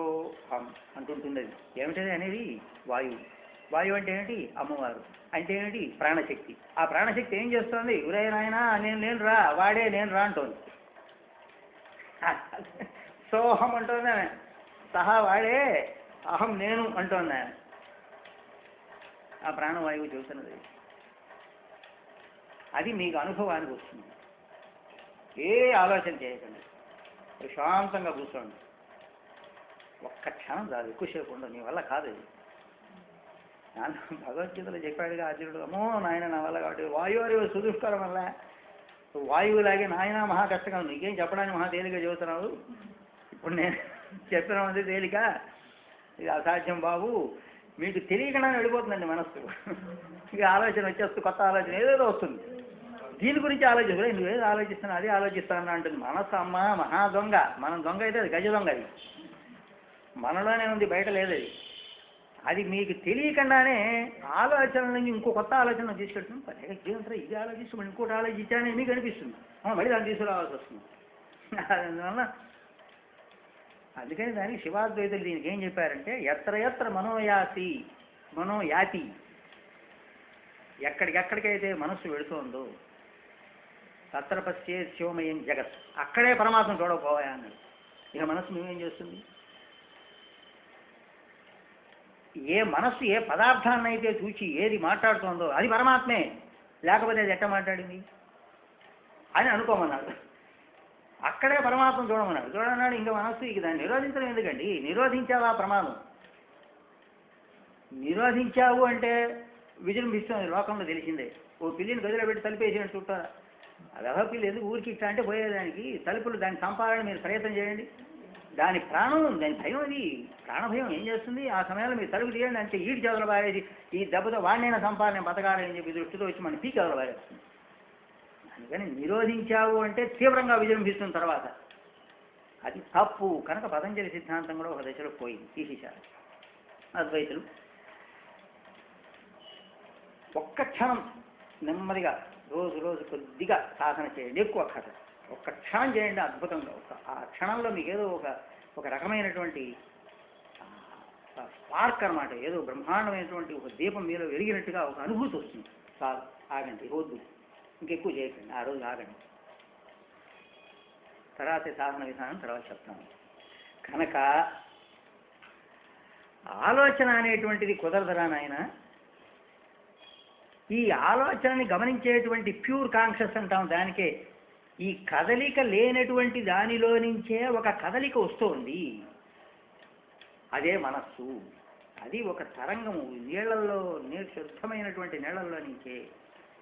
హం అంటుంటుంది. అది ఏమిటది అనేది వాయువు. వాయువు అంటే ఏమిటి, అమ్మవారు. అంటే ఏమిటి, ప్రాణశక్తి. ఆ ప్రాణశక్తి ఏం చేస్తుంది, ఉరే నాయనా నేను రా, వాడే నేను రా అంటోంది. సోహం అంటోంది ఆమె, సహా వాడే, అహం నేను అంటోంది ఆమె. ఆ ప్రాణవాయువు చూస్తున్నది. అది మీకు అనుభవానికి వస్తుంది. ఏ ఆలోచన చేయకండి, ప్రశాంతంగా కూర్చోండి. ఒక్క క్షణం కాదు, ఎక్కువసేపు ఉండదు, నీ వల్ల కాదు. అది భగవద్గీతలో చెప్పాడుగా అర్జునుడు, అమ్మో నాయన నా వల్ల కాబట్టి వాయువు సుదుష్కరం వల్ల వాయువులాగే నాయన మహా కష్టంగా, నీకేం చెప్పడానికి మహా తేలిక చెబుతున్నావు, ఇప్పుడు నేను చెప్పిన ఉంది తేలిక, ఇది అసాధ్యం బాబు, మీకు తెలియకుండానే వెళ్ళిపోతుందండి మనస్సు. ఇక ఆలోచన వచ్చేస్తుంది, కొత్త ఆలోచన ఏదేదో వస్తుంది. దీని గురించి ఆలోచిస్తుంది, నువ్వేదో ఆలోచిస్తున్నా అదే ఆలోచిస్తాను అంటుంది మనస్సు. అమ్మ మహా దొంగ, మనం దొంగ అయితే అది గజ దొంగ, అది మనలోనే ఉంది, బయట లేదు. అది మీకు తెలియకుండానే ఆలోచన నుంచి ఇంకో కొత్త ఆలోచన తీసుకెళ్తుంది. పదేగా జీవంతో ఇది ఆలోచిస్తూ మనం ఇంకోటి ఆలోచించానే మీకు అనిపిస్తుంది, మళ్ళీ దాన్ని తీసుకురావాల్సి వస్తుంది. అందువల్ల అందుకని దానికి శివాద్వైతులు దీనికి ఏం చెప్పారంటే, ఎత్ర మనోయాతి, ఎక్కడికెక్కడికైతే మనస్సు వెళుతోందో తత్ర పశ్చే శివమయం జగత్, అక్కడే పరమాత్మ చూడకపోయా అన్నాడు. ఇక మనస్సు నువ్వేం చేస్తుంది, ఏ మనస్సు ఏ పదార్థాన్ని అయితే చూచి ఏది మాట్లాడుతోందో అది పరమాత్మే, లేకపోతే అది ఎట్ట మాట్లాడింది అని అనుకోమన్నాడు. అక్కడే పరమాత్మ చూడమన్నాడు. చూడమన్నాడు. ఇంకా మనస్సు ఇక దాన్ని నిరోధించడం ఎందుకండి, నిరోధించావా ప్రమాదం. నిరోధించావు అంటే విజృంభిస్తుంది లోకంలో, తెలిసిందే. ఓ పిల్లిని గదిలో పెట్టి తలిపేసినట్టు చుట్టా, అదొక పిల్లి ఎందుకు ఊరికి ఇట్లా అంటే పోయేదానికి, తలుపులు దాన్ని చంపాలని మీరు ప్రయత్నం చేయండి, దాని ప్రాణం, దాని భయం, అది ప్రాణభయం ఏం చేస్తుంది. ఆ సమయంలో మీరు తలుపు తీయండి అంటే ఈడి చదువుల బారేది, ఈ దెబ్బతో వాడినైనా చంపాలని బతకాలని చెప్పి దృష్టితో వచ్చి మన పీకి చదువుల బారేస్తుంది. అందుకని నిరోధించావు అంటే తీవ్రంగా విజృంభిస్తున్న తర్వాత అది తప్పు కనుక పతంజలి సిద్ధాంతం కూడా ఒక దశలో పోయింది, తీసేశారు అద్వైతులు. ఒక్క క్షణం నెమ్మదిగా రోజు కొద్దిగా సాధన చేయండి, ఎక్కువ కథ ఒక్క క్షణం చేయండి, అద్భుతంగా ఆ క్షణంలో మీకు ఏదో ఒక రకమైనటువంటి స్పార్క్ అన్నమాట, ఏదో బ్రహ్మాండమైనటువంటి ఒక దీపం మీలో వెలిగినట్టుగా ఒక అనుభూతి వస్తుంది. చాలు, ఆగండి, వద్దు, ఇంకెక్కువ చేయకండి, ఆ రోజు ఆగండి. తర్వాత సాధన విధానం తర్వాత చెప్తాను. కనుక ఆలోచన అనేటువంటిది కుదరదురా నాయన. ఈ ఆలోచనని గమనించేటువంటి ప్యూర్ కాన్షియస్ అంటాం దానికే. ఈ కదలిక లేనటువంటి దానిలో నుంచే ఒక కదలిక వస్తోంది, అదే మనస్సు. అది ఒక తరంగము, నీళ్లలో శుద్ధమైనటువంటి నీళ్లలో నుంచే,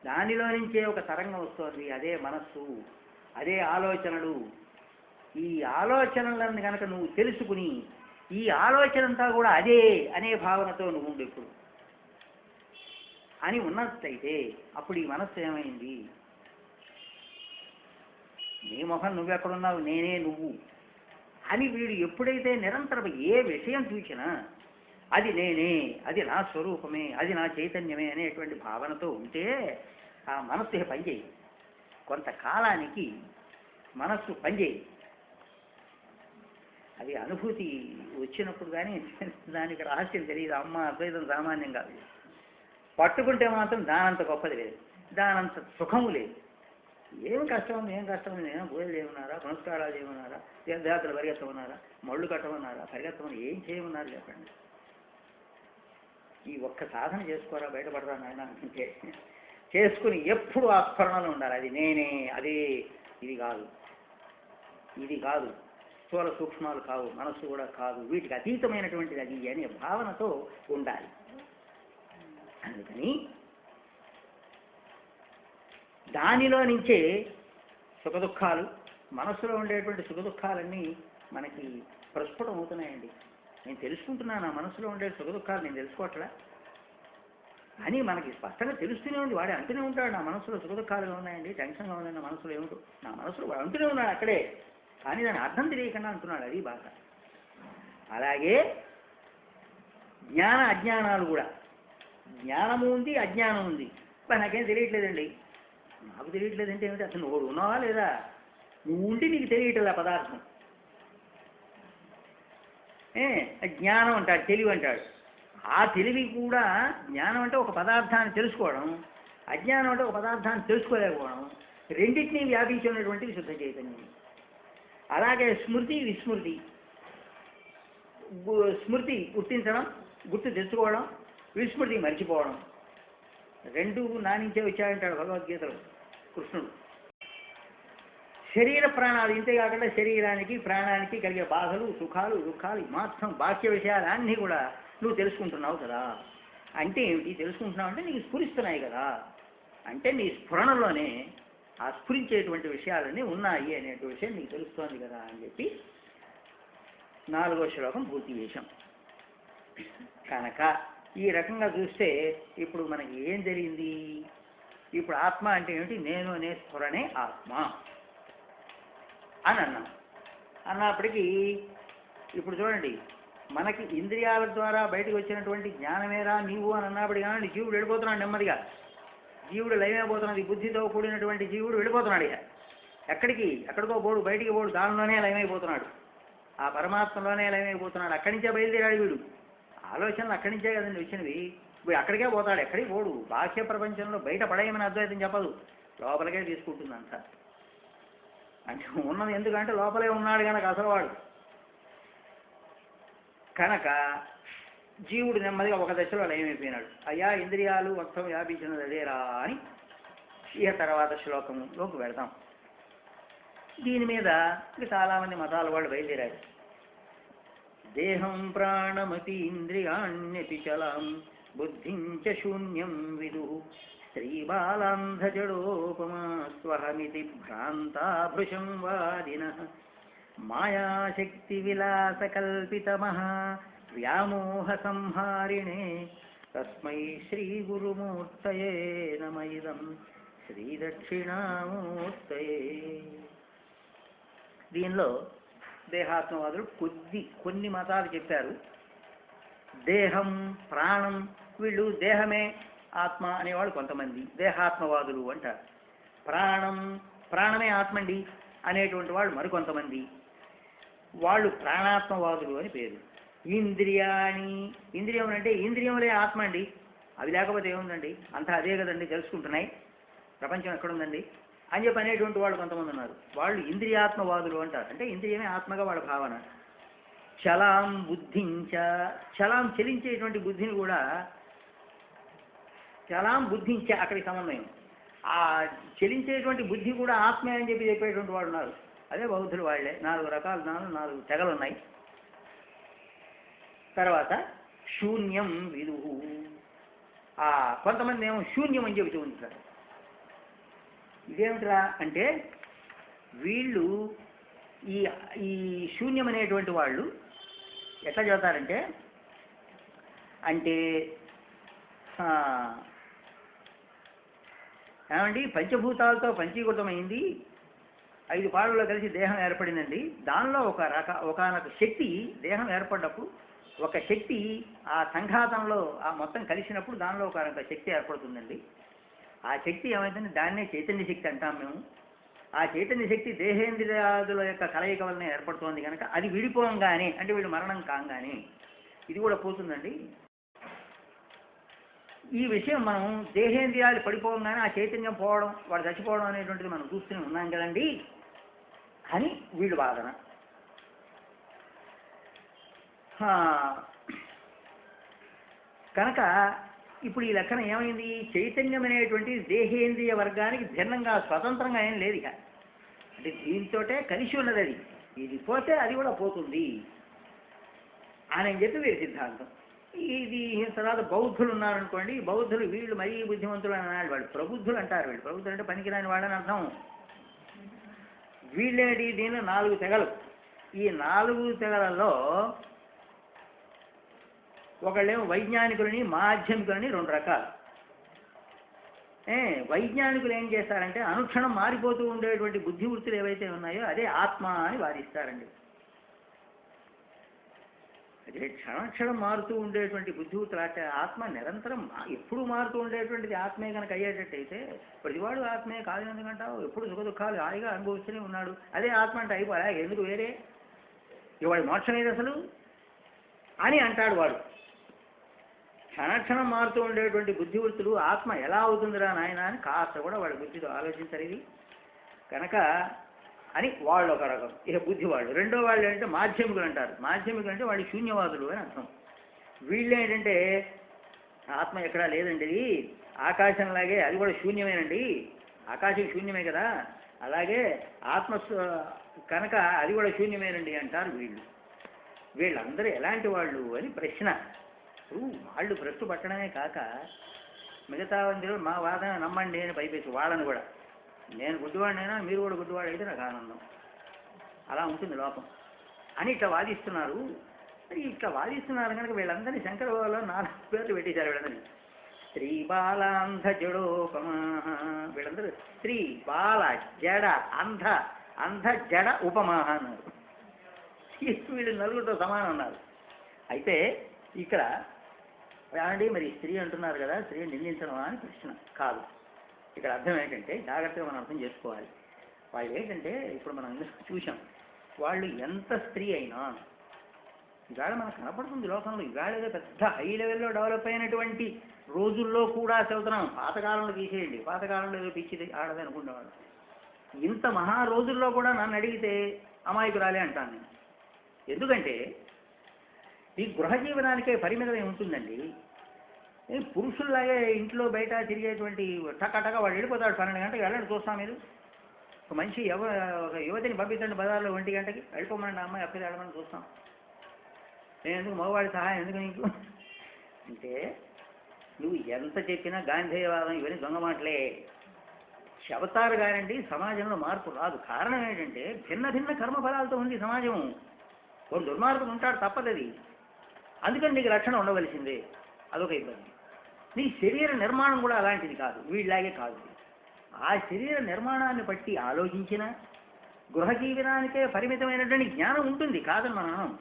దానిలో నుంచే ఒక తరంగం వస్తోంది, అదే మనస్సు, అదే ఆలోచనలు. ఈ ఆలోచనలను కనుక నువ్వు తెలుసుకుని ఈ ఆలోచన అంతా కూడా అదే అనే భావనతో నువ్వు ఉండు ఇప్పుడు అని ఉన్నట్లయితే అప్పుడు ఈ మనస్సు ఏమైంది? నీ మొహం నువ్వెక్కడున్నావు, నేనే నువ్వు అని వీడు ఎప్పుడైతే నిరంతరం ఏ విషయం చూసినా అది నేనే, అది నా స్వరూపమే, అది నా చైతన్యమే అనేటువంటి భావనతో ఉంటే ఆ మనస్సు పనిచేయి. కొంతకాలానికి మనస్సు పనిచేయి. అది అనుభూతి వచ్చినప్పుడు కానీ దానికి రహస్యం తెలియదు. అమ్మ అద్వైతం సామాన్యం కాదు. పట్టుకుంటే మాత్రం దానంత గొప్పది లేదు, దానంత సుఖము లేదు. ఏం కష్టం ఉంది, ఏం కష్టం ఉంది, నేను పూజలు చేయమన్నారా, పునస్కారాలు చేయమన్నారా, తీర్థయాత్రలు పరిగెత్తమన్నారా, మళ్ళు కట్టమన్నారా, పరిగెత్తమని ఏం చేయమన్నారు చెప్పండి. ఈ ఒక్క సాధన చేసుకోరా బయటపడరా నాయన అంటే చేసుకుని ఎప్పుడు ఆ స్మరణలో ఉండాలి. అది నేనే, అదే, ఇది కాదు, ఇది కాదు, స్థూల సూక్ష్మాలు కావు, మనస్సు కూడా కాదు, వీటికి అతీతమైనటువంటిది అది అనే భావనతో ఉండాలి. అందుకని దానిలో నుంచే సుఖదుఖాలు, మనస్సులో ఉండేటువంటి సుఖదుఖాలన్నీ మనకి ప్రస్ఫుటం అవుతున్నాయండి. నేను తెలుసుకుంటున్నాను, నా మనసులో ఉండే సుఖదుఖాలు నేను తెలుసుకోవట్లా అని మనకి స్పష్టంగా తెలుస్తూనే ఉంది. వాడే అంటూనే ఉంటాడు, నా మనసులో సుఖదుఖాలుగా ఉన్నాయండి, టెన్షన్గా ఉందండి, నా మనసులో ఏమిటో, నా మనసులో వాడు అంటూనే ఉన్నాడు అక్కడే, కానీ దాని అర్థం తెలియకుండా అంటున్నాడు. అది బాధ. అలాగే జ్ఞాన అజ్ఞానాలు కూడా, జ్ఞానము ఉంది, అజ్ఞానం ఉంది. నాకేం తెలియట్లేదండి, నాకు తెలియట్లేదంటే ఏమిటి? అసలు నువ్వు ఉన్నావా లేదా? నువ్వు ఉంటే నీకు తెలియట్లేదు ఆ పదార్థం. జ్ఞానం అంటాడు, తెలివి అంటాడు. ఆ తెలివి కూడా, జ్ఞానం అంటే ఒక పదార్థాన్ని తెలుసుకోవడం, అజ్ఞానం అంటే ఒక పదార్థాన్ని తెలుసుకోలేకపోవడం, రెండింటినీ వ్యాపించి ఉన్నటువంటిది శుద్ధ చైతన్యం. అలాగే స్మృతి విస్మృతి, స్మృతి గుర్తించడం, గుర్తు తెచ్చుకోవడం, విస్మృతి మర్చిపోవడం, రెండు నా నుంచే వచ్చాయంటాడు భగవద్గీతలో కృష్ణుడు. శరీర ప్రాణాలు ఇంతే కాకుండా శరీరానికి ప్రాణానికి కలిగే బాధలు, సుఖాలు, దుఃఖాలు మాత్రం బాహ్య విషయాలన్నీ కూడా నువ్వు తెలుసుకుంటున్నావు కదా. అంటే ఏమిటి తెలుసుకుంటున్నావు అంటే నీకు స్ఫురిస్తున్నాయి కదా, అంటే నీ స్ఫురణలోనే ఆ స్ఫురించేటువంటి విషయాలన్నీ ఉన్నాయి అనేటువంటి విషయం నీకు తెలుస్తోంది కదా అని చెప్పి 4వ శ్లోకం పూర్తి చేశాం. కనుక ఈ రకంగా చూస్తే ఇప్పుడు మనకి ఏం జరిగింది? ఇప్పుడు ఆత్మ అంటే ఏమిటి? నేను అనే స్ఫురణే ఆత్మ అని అన్నాం. అన్నప్పటికీ ఇప్పుడు చూడండి, మనకి ఇంద్రియాల ద్వారా బయటకు వచ్చినటువంటి జ్ఞానమేరా నీవు అని అన్నప్పుడు కానీ జీవుడు వెళ్ళిపోతున్నాడు నెమ్మదిగా. జీవుడు లయమైపోతున్నది, బుద్ధితో కూడినటువంటి జీవుడు వెళ్ళిపోతున్నాడు. ఇక ఎక్కడికి? ఎక్కడికో పోడు, బయటికి పోడు, దానిలోనే లయమైపోతున్నాడు, ఆ పరమాత్మలోనే లయమైపోతున్నాడు. అక్కడి నుంచే బయలుదేరాడు వీడు. ఆలోచనలు అక్కడి నుంచే కదండి వచ్చినవి. వీడు అక్కడికే పోతాడు, ఎక్కడికి పోడు. బాహ్య ప్రపంచంలో బయట పడేయమని అద్వైతం చెప్పదు, లోపలికే తీసుకుంటుంది అంత. అంటే ఉన్నది ఎందుకంటే లోపలే ఉన్నాడు కనుక అసలు వాడు. కనుక జీవుడు నెమ్మదిగా ఒక దశలో లయమైపోయినాడు. అయ్యా ఇంద్రియాలు మొత్తం వ్యాపించినది అదేరా అని ఇక తర్వాత శ్లోకంలోకి వెళతాం. దీని మీద చాలామంది మతాల వాళ్ళు బయలుదేరారు. దేహం ప్రాణమతి ఇంద్రియాణ్యపి చలాం బుద్ధించ శూన్యం విదు స్త్రీబాలాంధజడోపమా స్వహమితి భ్రాంతాభృశం వాదినః మాయాశక్తి విలాసకల్పితమః వ్యామోహ సంహారిణే తస్మై శ్రీ గురుమూర్తయే నమ ఇదం శ్రీ దక్షిణామూర్తయే. దీనిలో దేహాత్మవాదులు కొన్ని మతాలు చెప్పారు. దేహం ప్రాణం, వీళ్ళు దేహమే ఆత్మ అనేవాళ్ళు కొంతమంది దేహాత్మవాదులు అంటారు. ప్రాణమే ఆత్మండి అనేటువంటి వాళ్ళు మరికొంతమంది, వాళ్ళు ప్రాణాత్మవాదులు అని పేరు. ఇంద్రియాణి, ఇంద్రియం అంటే ఇంద్రియములే ఆత్మ అండి, అవి లేకపోతే ఏముందండి, అంతా అదే కదండి తెలుసుకుంటున్నాయి, ప్రపంచం ఎక్కడుందండి అని చెప్పి అనేటువంటి వాళ్ళు కొంతమంది ఉన్నారు. వాళ్ళు ఇంద్రియాత్మవాదులు అంటారు. అంటే ఇంద్రియమే ఆత్మగా వాళ్ళ భావన. చలాం బుద్ధించ, చలాం చలించేటువంటి బుద్ధిని కూడా, చలాం బుద్ధించ అక్కడికి సమన్వయం. ఆ చెలించేటువంటి బుద్ధి కూడా ఆత్మే అని చెప్పేటువంటి వాళ్ళు ఉన్నారు. అదే బౌద్ధులు వాళ్ళే. 4 రకాలు, 4 తెగలు ఉన్నాయి. తర్వాత శూన్యం విదుహు, కొంతమంది ఏమో శూన్యం అని చెబుతూ ఉంటారు. ఇదేమిట్రా అంటే వీళ్ళు ఈ ఈ శూన్యం అనేటువంటి వాళ్ళు ఎట్లా చెబుతారంటే, అంటే ఏమండి పంచభూతాలతో పంచీకృతమైంది, 5 పాడుల్లో కలిసి దేహం ఏర్పడిందండి. దానిలో ఒకనొక శక్తి దేహం ఏర్పడినప్పుడు ఒక శక్తి ఆ సంఘాతంలో ఆ మొత్తం కలిసినప్పుడు దానిలో ఒక శక్తి ఏర్పడుతుందండి. ఆ శక్తి ఏమైందంటే దాన్నే చైతన్య శక్తి అంటాం మేము. ఆ చైతన్య శక్తి దేహేంద్రియాదుల యొక్క కలయిక వలన ఏర్పడుతోంది కనుక అది విడిపోగానే, అంటే వీళ్ళు మరణం కాగానే ఇది కూడా పోతుందండి. ఈ విషయం మనం దేహేంద్రియాలు పడిపోగానే ఆ చైతన్యం పోవడం, వాడు చచ్చిపోవడం అనేటువంటిది మనం చూస్తూనే ఉన్నాం కదండి అని వీళ్ళు వాదన. కనుక ఇప్పుడు ఈ లెక్కన ఏమైంది, చైతన్యం అనేటువంటి దేహేంద్రియ వర్గానికి భిన్నంగా స్వతంత్రంగా ఏం లేదు ఇక. అంటే దీంతోటే కలిసి ఉన్నది. అది ఇది పోతే అది కూడా పోతుంది అని చెప్పి వీరి సిద్ధాంతం. ఇది తర్వాత బౌద్ధులు ఉన్నారనుకోండి, బౌద్ధులు వీళ్ళు మరీ బుద్ధిమంతులు అని అన్నాడు. వాళ్ళు ప్రబుద్ధులు అంటారు. వీళ్ళు ప్రబుద్ధులు అంటే పనికిరాని వాళ్ళని అర్థం. వీళ్ళేటి దీనిలో 4 తెగలు. ఈ 4 తెగలలో ఒకళ్ళేమో వైజ్ఞానికులని, మాధ్యమికులని 2 రకాలు. వైజ్ఞానికులు ఏం చేస్తారంటే అనుక్షణం మారిపోతూ ఉండేటువంటి బుద్ధి వృత్తులు ఏవైతే ఉన్నాయో అదే ఆత్మ అని వాదిస్తారండి. అదే క్షణక్షణం మారుతూ ఉండేటువంటి బుద్ధి వృత్తులు, అంటే ఆత్మ నిరంతరం ఎప్పుడు మారుతూ ఉండేటువంటిది ఆత్మే కనుక అయ్యేటట్టయితే ప్రతివాడు ఆత్మే కాదు ఎందుకంటావు, ఎప్పుడు సుఖ దుఃఖాలు హాయిగా అనుభవిస్తూనే ఉన్నాడు, అదే ఆత్మ అంటే అయిపోయా ఎందుకు వేరే ఇవాడు మోక్షం ఏది అసలు అని అంటాడు వాడు. క్షణక్షణం మారుతూ ఉండేటువంటి బుద్ధివృత్తులు ఆత్మ ఎలా అవుతుందిరా నాయన అని కాస్త కూడా వాడి బుద్ధితో ఆలోచించరు ఇది కనుక అని వాళ్ళు ఒక రకం. ఇక బుద్ధి వాళ్ళు. రెండో వాళ్ళు ఏంటంటే మాధ్యమికులు అంటారు. మాధ్యమికులు అంటే వాళ్ళు శూన్యవాదులు అని అర్థం. వీళ్ళు ఏంటంటే ఆత్మ ఎక్కడా లేదండి, ఆకాశంలాగే అది కూడా శూన్యమేనండి, ఆకాశం శూన్యమే కదా, అలాగే ఆత్మ కనుక అది కూడా శూన్యమేనండి అంటారు వీళ్ళు. వీళ్ళందరూ ఎలాంటి వాళ్ళు అని ప్రశ్న. వాళ్ళు భ్రష్టు పట్టడమే కాక మిగతా అందరూ మా వాదన నమ్మండి అని పైపేసి వాళ్ళని కూడా, నేను గుడ్డివాడినైనా మీరు కూడా గుడ్డివాడు అయితే నాకు ఆనందం, అలా ఉంటుంది లోకం అని ఇట్లా వాదిస్తున్నారు. మరి ఇట్లా వాదిస్తున్నారు కనుక వీళ్ళందరినీ శంకర భగవాన్లో 4 పేర్లు పెట్టేశారు వీళ్ళందరినీ. స్త్రీ బాలాంధ జడోపమా, వీళ్ళందరూ స్త్రీ బాల జడ అంధ, అంధ జడ ఉపమాహ అన్నారు. వీళ్ళు 4తో సమానం ఉన్నారు. అయితే ఇక్కడ ఏమండి మరి స్త్రీ అంటున్నారు కదా, స్త్రీ నిందించడమా అని ప్రశ్న కాదు. ఇక్కడ అర్థం ఏంటంటే జాగ్రత్తగా మనం అర్థం చేసుకోవాలి. వాళ్ళు ఏంటంటే ఇప్పుడు మనం చూసాం, వాళ్ళు ఎంత స్త్రీ అయినా ఇవాళ మనకు కనపడుతుంది లోకంలో, ఇవాళ ఏదో పెద్ద హై లెవెల్లో డెవలప్ అయినటువంటి రోజుల్లో కూడా చదువుతున్నాం. పాతకాలంలో తీసేయండి, పాతకాలంలో ఏదో పిచ్చిది ఆడది అనుకునేవాడు. ఇంత మహా రోజుల్లో కూడా నన్ను అడిగితే అమాయకురాలే అంటాను నేను. ఎందుకంటే ఈ గృహ జీవనానికే పరిమితం ఉంటుందండి. పురుషుల్లాగే ఇంట్లో బయట తిరిగేటువంటి టక వాడు వెళ్ళిపోతాడు 12 గంటలకు, వెళ్ళండి చూస్తాం. మీరు ఒక మనిషి ఒక యువతిని పంపించండి బజార్లో 1 గంటకి, వెళ్ళిపోమనండి అమ్మాయి అప్పటి వెళ్ళమని చూస్తాం. నేను ఎందుకు మగవాడి సహాయం ఎందుకు నీకు అంటే, నువ్వు ఎంత చెప్పినా గాంధేయవాదం ఇవన్నీ దొంగ మాటలే చెబుతారు కానండి. సమాజంలో మార్పు రాదు. కారణం ఏంటంటే భిన్న భిన్న కర్మఫలాలతో ఉంది సమాజం. ఒక దుర్మార్గుడు ఉంటాడు, తప్పదు అది. అందుకని నీకు రక్షణ ఉండవలసిందే, అదొక ఇబ్బంది. నీ శరీర నిర్మాణం కూడా అలాంటిది కాదు, వీళ్ళలాగే కాదు. ఆ శరీర నిర్మాణాన్ని బట్టి ఆలోచించిన గృహ జీవనానికే పరిమితమైనటువంటి జ్ఞానం ఉంటుంది, కాదని మనం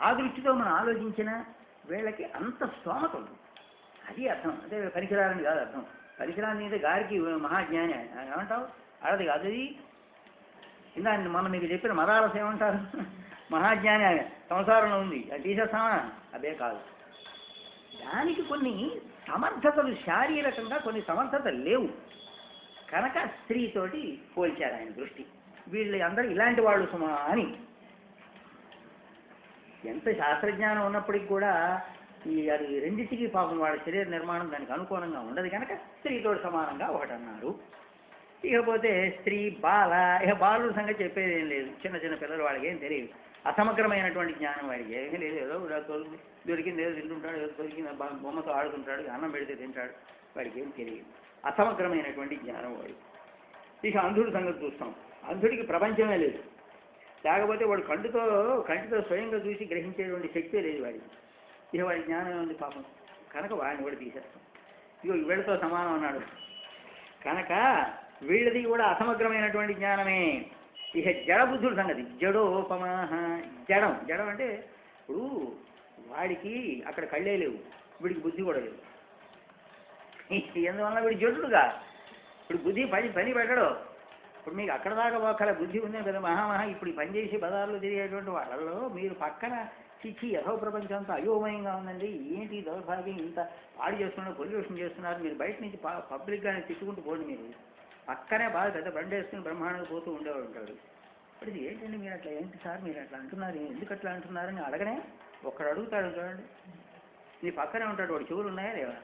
ఆ దృష్టితో మనం ఆలోచించిన వీళ్ళకి అంత స్తోమత ఉంది. అది అర్థం. అంటే పనికిరాలని కాదు అర్థం. పనికిరాని అయితే గారికి మహాజ్ఞాని ఏమంటావు, అడది కాదు అది. ఇందా మనం మీకు చెప్పిన మదాలస ఏమంటారు, మహాజ్ఞాని ఆయన సంసారంలో ఉంది, అది తీసేస్తామా, అదే కాదు. దానికి కొన్ని సమర్థతలు, శారీరకంగా కొన్ని సమర్థతలు లేవు కనుక స్త్రీతోటి పోల్చారు ఆయన దృష్టి. వీళ్ళు అందరూ ఇలాంటి వాళ్ళు సుమా అని. ఎంత శాస్త్రజ్ఞానం ఉన్నప్పటికి కూడా అది రెండింటికి పాపం వాళ్ళ శరీర నిర్మాణం దానికి అనుకూలంగా ఉండదు కనుక స్త్రీతో సమానంగా ఒకటన్నారు. ఇకపోతే స్త్రీ బాల, ఇక బాలుల సంగతి చెప్పేది ఏం లేదు. చిన్న చిన్న పిల్లలు వాళ్ళకి ఏం తెలియదు. అసమగ్రమైనటువంటి జ్ఞానం వాడికి ఏమీ లేదు. ఏదో దొరికింది ఏదో తింటుంటాడు, ఏదో దొరికింది బొమ్మతో ఆడుకుంటాడు, అన్నం పెడితే తింటాడు, వాడికి ఏం తెలియదు. అసమగ్రమైనటువంటి జ్ఞానం వాడు. ఇక అంధుడి సంగతి చూస్తాం. అంధుడికి ప్రపంచమే లేదు. లేకపోతే వాడు కంటితో స్వయంగా చూసి గ్రహించేటువంటి శక్తే లేదు వాడికి. ఇక వాడి జ్ఞానం ఉంది పాపం కనుక వాడిని కూడా తీసేస్తాం. ఇగో వీళ్ళతో సమానం అన్నాడు కనుక వీళ్ళది కూడా అసమగ్రమైనటువంటి జ్ఞానమే. ఇక జడబుద్ధుడు సంగతి జడోపమాహ. జడం అంటే ఇప్పుడు వాడికి అక్కడ కళ్ళే లేవు, వీడికి బుద్ధి కూడా లేదు. ఎందువల్ల వీడి జడుడుగా ఇప్పుడు బుద్ధి పని పెట్టడు. ఇప్పుడు మీకు అక్కడ దాకా ఒకళ్ళ బుద్ధి ఉందే కదా మహామహా. ఇప్పుడు ఈ పని చేసి బజార్లో తిరిగేటువంటి వాళ్ళలో మీరు పక్కన చిచ్చి యథో ప్రపంచం అంతా అయోమయంగా ఉందండి, ఏంటి దౌర్భాగ్యం, ఇంత పాడు చేస్తున్నారు, పొల్యూషన్ చేస్తున్నారు, మీరు బయట నుంచి పబ్లిక్గానే తిట్టుకుంటూ పోండి. మీరు పక్కనే బాగా పెద్ద బండి వేసుకుని బ్రహ్మాండంగా పోతూ ఉండేవాడు ఉంటాడు. ఇప్పుడు ఇది ఏంటండి మీరు అట్లా, ఏంటి సార్ మీరు అట్లా అంటున్నారు, ఎందుకు అట్లా అంటున్నారని అడగనే ఒక్కడు అడుగుతాడు చూడండి. నీ పక్కనే ఉంటాడు, వాడు చెవులు ఉన్నాయా లేవా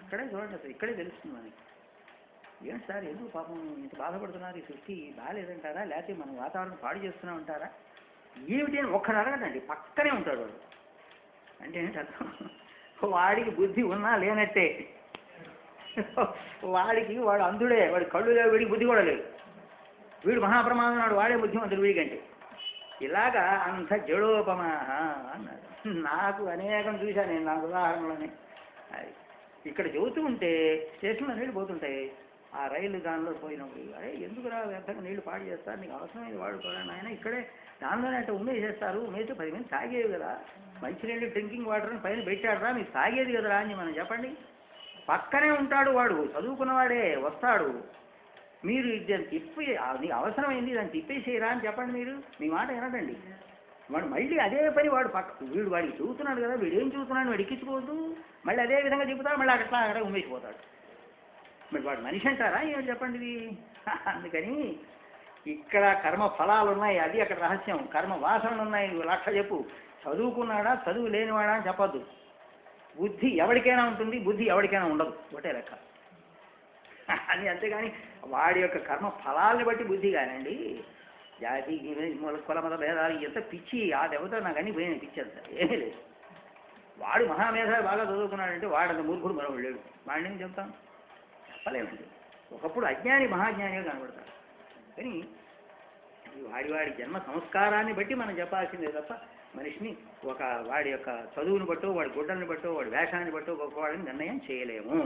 అక్కడే చూడండి, అసలు ఇక్కడే తెలుస్తుంది మనకి. ఏంటి సార్ ఎందుకు పాపం ఇంత బాధపడుతున్నారు, ఈ సృష్టి బాగాలేదంటారా, లేకపోతే మనం వాతావరణం పాడు చేస్తున్నామంటారా, ఏమిటి అని ఒక్కడు అడగడండి, పక్కనే ఉంటాడు వాడు. అంటే ఏంటి అర్థం, వాడికి బుద్ధి ఉన్నా లేనట్టే. వాడు అంధుడే, వాడి కళ్ళు లేవు, వీడికి బుద్ధి కూడా లేదు. వీడు మహాప్రమాదం నాడు వాడే బుద్ధిమంతుడు వీడికంటే. ఇలాగా అంత జడోపమాహ అన్నాడు. నాకు అనేకం చూశాను నేను, నాకు ఉదాహరణలోనే. అది ఇక్కడ చెబుతూ ఉంటే స్టేషన్లో నీళ్ళు పోతుంటాయి, ఆ రైలు దానిలో పోయినప్పుడు అరే ఎందుకు రా వ్యర్థంగా నీళ్లు పాడు చేస్తారు, నీకు అవసరమైంది వాడుకోరా నాయన, ఇక్కడే దానిలోనే అంటే ఉమ్మేసేస్తారు, ఉమ్మేస్తే 10 మంది తాగేవి కదా, మంచినీళ్ళు డ్రింకింగ్ వాటర్ అని పైన పెట్టాడురా, మీకు తాగేది కదరా అని మనం చెప్పండి. పక్కనే ఉంటాడు వాడు, చదువుకున్నవాడే వస్తాడు, మీరు దాన్ని తిప్పి నీకు అవసరమైంది దాన్ని తిప్పేసేయరా అని చెప్పండి. మీరు మీ మాట వినడండి. వాడు మళ్ళీ అదే పని వాడు వాడికి చూస్తున్నాడు కదా, వీడు ఏం చూస్తున్నాడు వాడు ఎక్కించుకోవద్దు, మళ్ళీ అదే విధంగా చెబుతాడు, మళ్ళీ అక్కడ ఉమ్మేసిపోతాడు. మరి వాడు మనిషి అంటారా ఏం చెప్పండి ఇది. అందుకని ఇక్కడ కర్మ ఫలాలు ఉన్నాయి, అది అక్కడ రహస్యం. కర్మ వాసనలు ఉన్నాయి, లక్ష చెప్పు. చదువుకున్నాడా చదువు లేనివాడా అని చెప్పద్దు. బుద్ధి ఎవరికైనా ఉంటుంది, బుద్ధి ఎవరికైనా ఉండదు, ఒకటే లెక్క. అది అంతేగాని వాడి యొక్క కర్మ ఫలాల్ని బట్టి బుద్ధి కానండి. జాతి కుల మత భేదాలు ఎంత పిచ్చి, ఆ దేవత నాకు అన్ని పోయిన పిచ్చి అంత ఏమీ లేదు. వాడు మహామేధావి బాగా చదువుకున్నాడంటే వాడంత మూర్ఖుడు మరొకడు లేడు. వాడిని ఏం చెప్తాం, చెప్పలేమండి. ఒకప్పుడు అజ్ఞాని మహాజ్ఞానిగా కనబడతాడు. కానీ వాడి జన్మ సంస్కారాన్ని బట్టి మనం చెప్పాల్సిందే తప్ప మనిషిని వాడి యొక్క చదువుని బట్టో, వాడి గుడ్డల్ని బట్టో, వాడి వేషాన్ని బట్టో గొప్పవాడిని నిర్ణయం చేయలేము.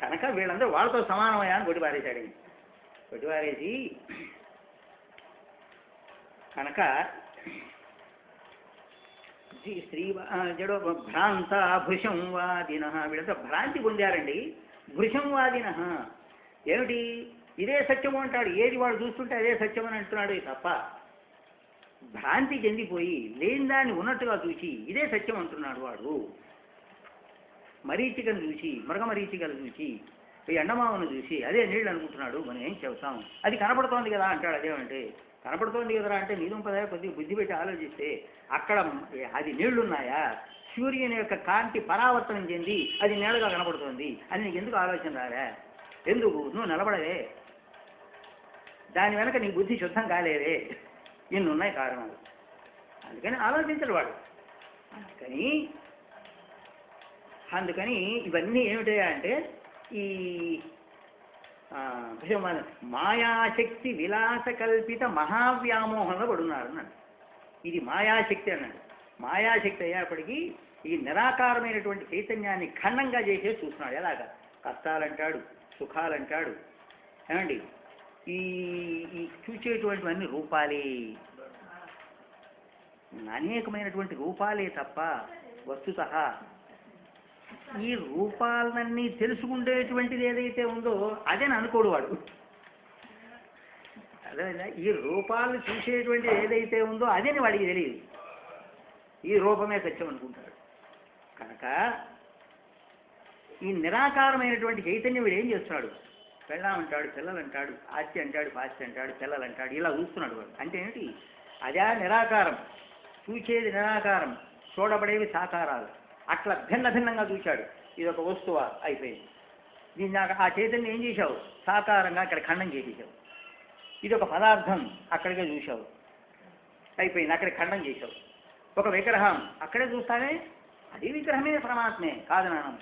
కనుక వీళ్ళందరూ వాళ్ళతో సమానమయ్యా అని కొట్టిపారేశాడు. కొట్టిపారేసి కనుక స్త్రీ జడో భ్రాంత భృశంవాదిన, వీళ్ళంతా భ్రాంతి పొందారండి. భృశంవాదిన ఏమిటి, ఇదే సత్యము అంటాడు, ఏది వాడు చూస్తుంటే అదే సత్యం అని అంటున్నాడు తప్ప భ్రాంతి చెందిపోయి లేని దాన్ని ఉన్నట్టుగా చూసి ఇదే సత్యం అంటున్నాడు వాడు. మరీచికను చూసి, మృగమరీచికలు చూసి, ఈ ఎండమావును చూసి అదే నీళ్ళు అనుకుంటున్నాడు. మనం ఏం చెబుతాం, అది కనపడుతోంది కదా అంటాడు. అదేమంటే కనపడుతోంది కదరా అంటే నీదుంపదా కొద్దిగా బుద్ధి పెట్టి ఆలోచిస్తే అక్కడ అది నీళ్లున్నాయా, సూర్యుని యొక్క కాంతి పరావర్తనం చెంది అది నీళ్ళగా కనపడుతోంది అని నీకు ఎందుకు ఆలోచన రాలే, ఎందుకు నువ్వు నిలబడవే, దాని వెనక నీ బుద్ధి శుద్ధం కాలేదే, ఇన్నున్నాయి కారణాలు. అందుకని ఆలోచించడు వాడు. అందుకని ఇవన్నీ ఏమిటయా అంటే ఈ మాయాశక్తి విలాస కల్పిత మహావ్యామోహంలో పడున్నారు అన్నాడు. ఇది మాయాశక్తి అన్నాడు. మాయాశక్తి అయ్యేప్పటికీ ఈ నిరాకారమైనటువంటి చైతన్యాన్ని ఖండంగా చేసే చూస్తున్నాడు. ఎలాగా కష్టాలంటాడు, సుఖాలంటాడు, ఏమండి ఈ చూసేటువంటివన్నీ రూపాలే, అనేకమైనటువంటి రూపాలే తప్ప వస్తుతః ఈ రూపాలన్నీ తెలుసుకుండేటువంటిది ఏదైతే ఉందో అదేని అనుకోడు వాడు. అదే ఈ రూపాలను చూసేటువంటిది ఏదైతే ఉందో అదేని వాడికి తెలియదు, ఈ రూపమే సత్యం అనుకుంటాడు. కనుక ఈ నిరాకారమైనటువంటి చైతన్యం వీడు ఏం చేస్తున్నాడు, పెళ్ళామంటాడు, పిల్లలంటాడు, ఆస్తి అంటాడు, పాస్తి అంటాడు, పిల్లలంటాడు, ఇలా చూస్తున్నాడు వాడు. అంటే ఏమిటి, అదే నిరాకారం, చూచేది నిరాకారం, చూడబడేవి సాకారాలు. అట్లా భిన్న భిన్నంగా చూశాడు. ఇది ఒక వస్తువా అయిపోయింది. దీన్ని ఆ చైతన్యం ఏం చేశావు, సాకారంగా అక్కడ ఖండం చేసేసావు. ఇది ఒక పదార్థం అక్కడికే చూశావు, అయిపోయింది, అక్కడ ఖండం చేశావు. ఒక విగ్రహం అక్కడే చూస్తానే, అది విగ్రహమే పరమాత్మే కాదు నాన్న.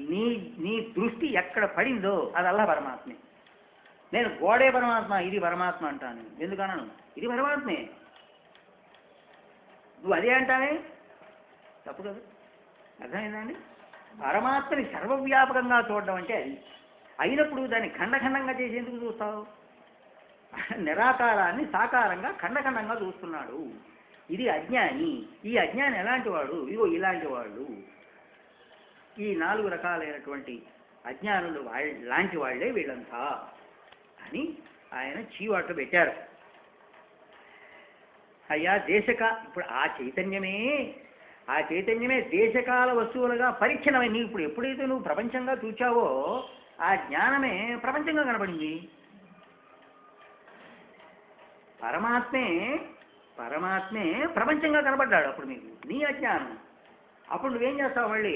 నీ నీ దృష్టి ఎక్కడ పడిందో అదల్లా పరమాత్మే. నేను గోడే పరమాత్మ, ఇది పరమాత్మ అంటాను. ఎందుకన్నాను? ఇది పరమాత్మే. నువ్వు అదే అంటానే, తప్పు కదా. అర్థమైందండి? పరమాత్మని సర్వవ్యాపకంగా చూడడం అంటే అది. అయినప్పుడు దాన్ని ఖండఖండంగా చేసి ఎందుకు చూస్తావు? నిరాకారాన్ని సాకారంగా ఖండఖండంగా చూస్తున్నాడు. ఇది అజ్ఞాని. ఈ అజ్ఞాని ఎలాంటి వాడు? ఇగో ఇలాంటి వాళ్ళు. ఈ 4 రకాలైనటువంటి అజ్ఞానులు లాంటి వాళ్లే వీళ్ళంతా అని ఆయన చీవాట్లు పెట్టారు. అయ్యా ఇప్పుడు ఆ చైతన్యమే దేశకాల వస్తువులుగా పరీక్షణమై నీవు ఇప్పుడు ఎప్పుడైతే నువ్వు ప్రపంచంగా చూచావో ఆ జ్ఞానమే ప్రపంచంగా కనబడింది. పరమాత్మే ప్రపంచంగా కనబడ్డాడు అప్పుడు మీకు, నీ అజ్ఞానం. అప్పుడు నువ్వేం చేస్తావు? మళ్ళీ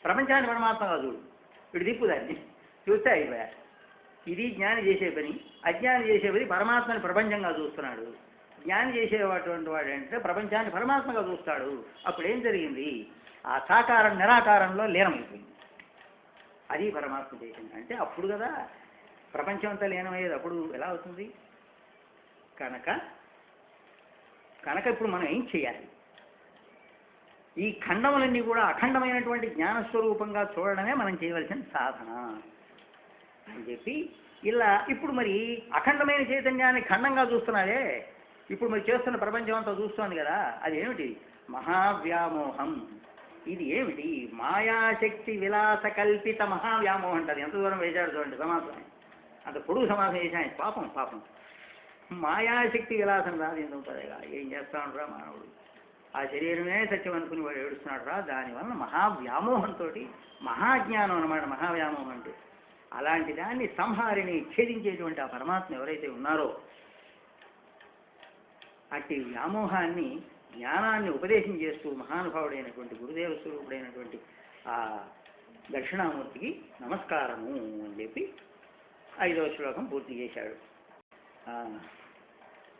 ప్రపంచాన్ని పరమాత్మగా చూడు, ఇప్పుడు దిప్పుదాన్ని చూస్తే అయిపోయా. ఇది జ్ఞాని చేసే పని. అజ్ఞాని చేసే పని పరమాత్మని ప్రపంచంగా చూస్తున్నాడు. జ్ఞాని చేసేటువంటి వాడు అంటే ప్రపంచాన్ని పరమాత్మగా చూస్తాడు. అప్పుడు ఏం జరిగింది? ఆ సాకారం నిరాకారంలో లీనమైపోయింది. అది పరమాత్మ చైతన్యం అంటే. అప్పుడు కదా ప్రపంచం అంతా లీనమయ్యేది. అప్పుడు ఎలా అవుతుంది? కనుక ఇప్పుడు మనం ఏం చేయాలి? ఈ ఖండములన్నీ కూడా అఖండమైనటువంటి జ్ఞానస్వరూపంగా చూడడమే మనం చేయవలసిన సాధన అని చెప్పి ఇలా ఇప్పుడు మరి అఖండమైన చైతన్యాన్ని ఖండంగా చూస్తున్నారే. ఇప్పుడు మరి చేస్తున్న ప్రపంచం అంతా చూస్తోంది కదా, అది ఏమిటి? మహావ్యామోహం. ఇది ఏమిటి? మాయాశక్తి విలాస కల్పిత మహావ్యామోహం అంటారు. ఎంత దూరం వేశాడు చూడండి సమాసం. అంత పొడుగు సమాసం వేసాను. పాపం మాయాశక్తి విలాసం రాదు ఎందుకు పదేగా. ఏం చేస్తాడు రా మానవుడు? ఆ శరీరమే సత్యం అనుకుని వాడు ఏడుస్తున్నాడు రా. దానివల్ల మహావ్యామోహంతో, మహాజ్ఞానం అన్నమాట మహావ్యామోహం అంటే. అలాంటి దాన్ని సంహారిని ఛేదించేటువంటి ఆ పరమాత్మ ఎవరైతే ఉన్నారో అట్టి వ్యామోహాన్ని, జ్ఞానాన్ని ఉపదేశం చేస్తూ మహానుభావుడైనటువంటి గురుదేవ స్వరూపుడైనటువంటి ఆ దక్షిణామూర్తికి నమస్కారము అని చెప్పి 5వ శ్లోకం పూర్తి చేశాడు.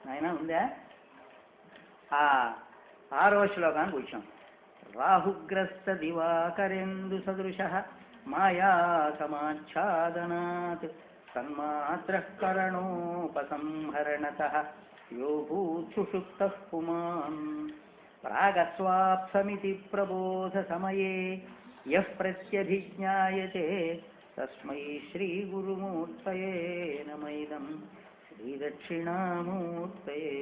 నాయన ఉందా? 6వ శ్లోకానికి వచ్చాం. రాహుగ్రస్త దివాకరేందు సదృశ మాయా సమాచ్ఛాదనాత్ సన్మాత్రః కరణోపసంహరణతః యో భూత్సుషుప్తః పుమాన్ ప్రాగస్వాప్సమితి ప్రబోధ సమయే యః ప్రత్యభిజ్ఞాయతే తస్మై శ్రీ గురుమూర్తయే నమైదం శ్రీ దక్షిణామూర్తయే.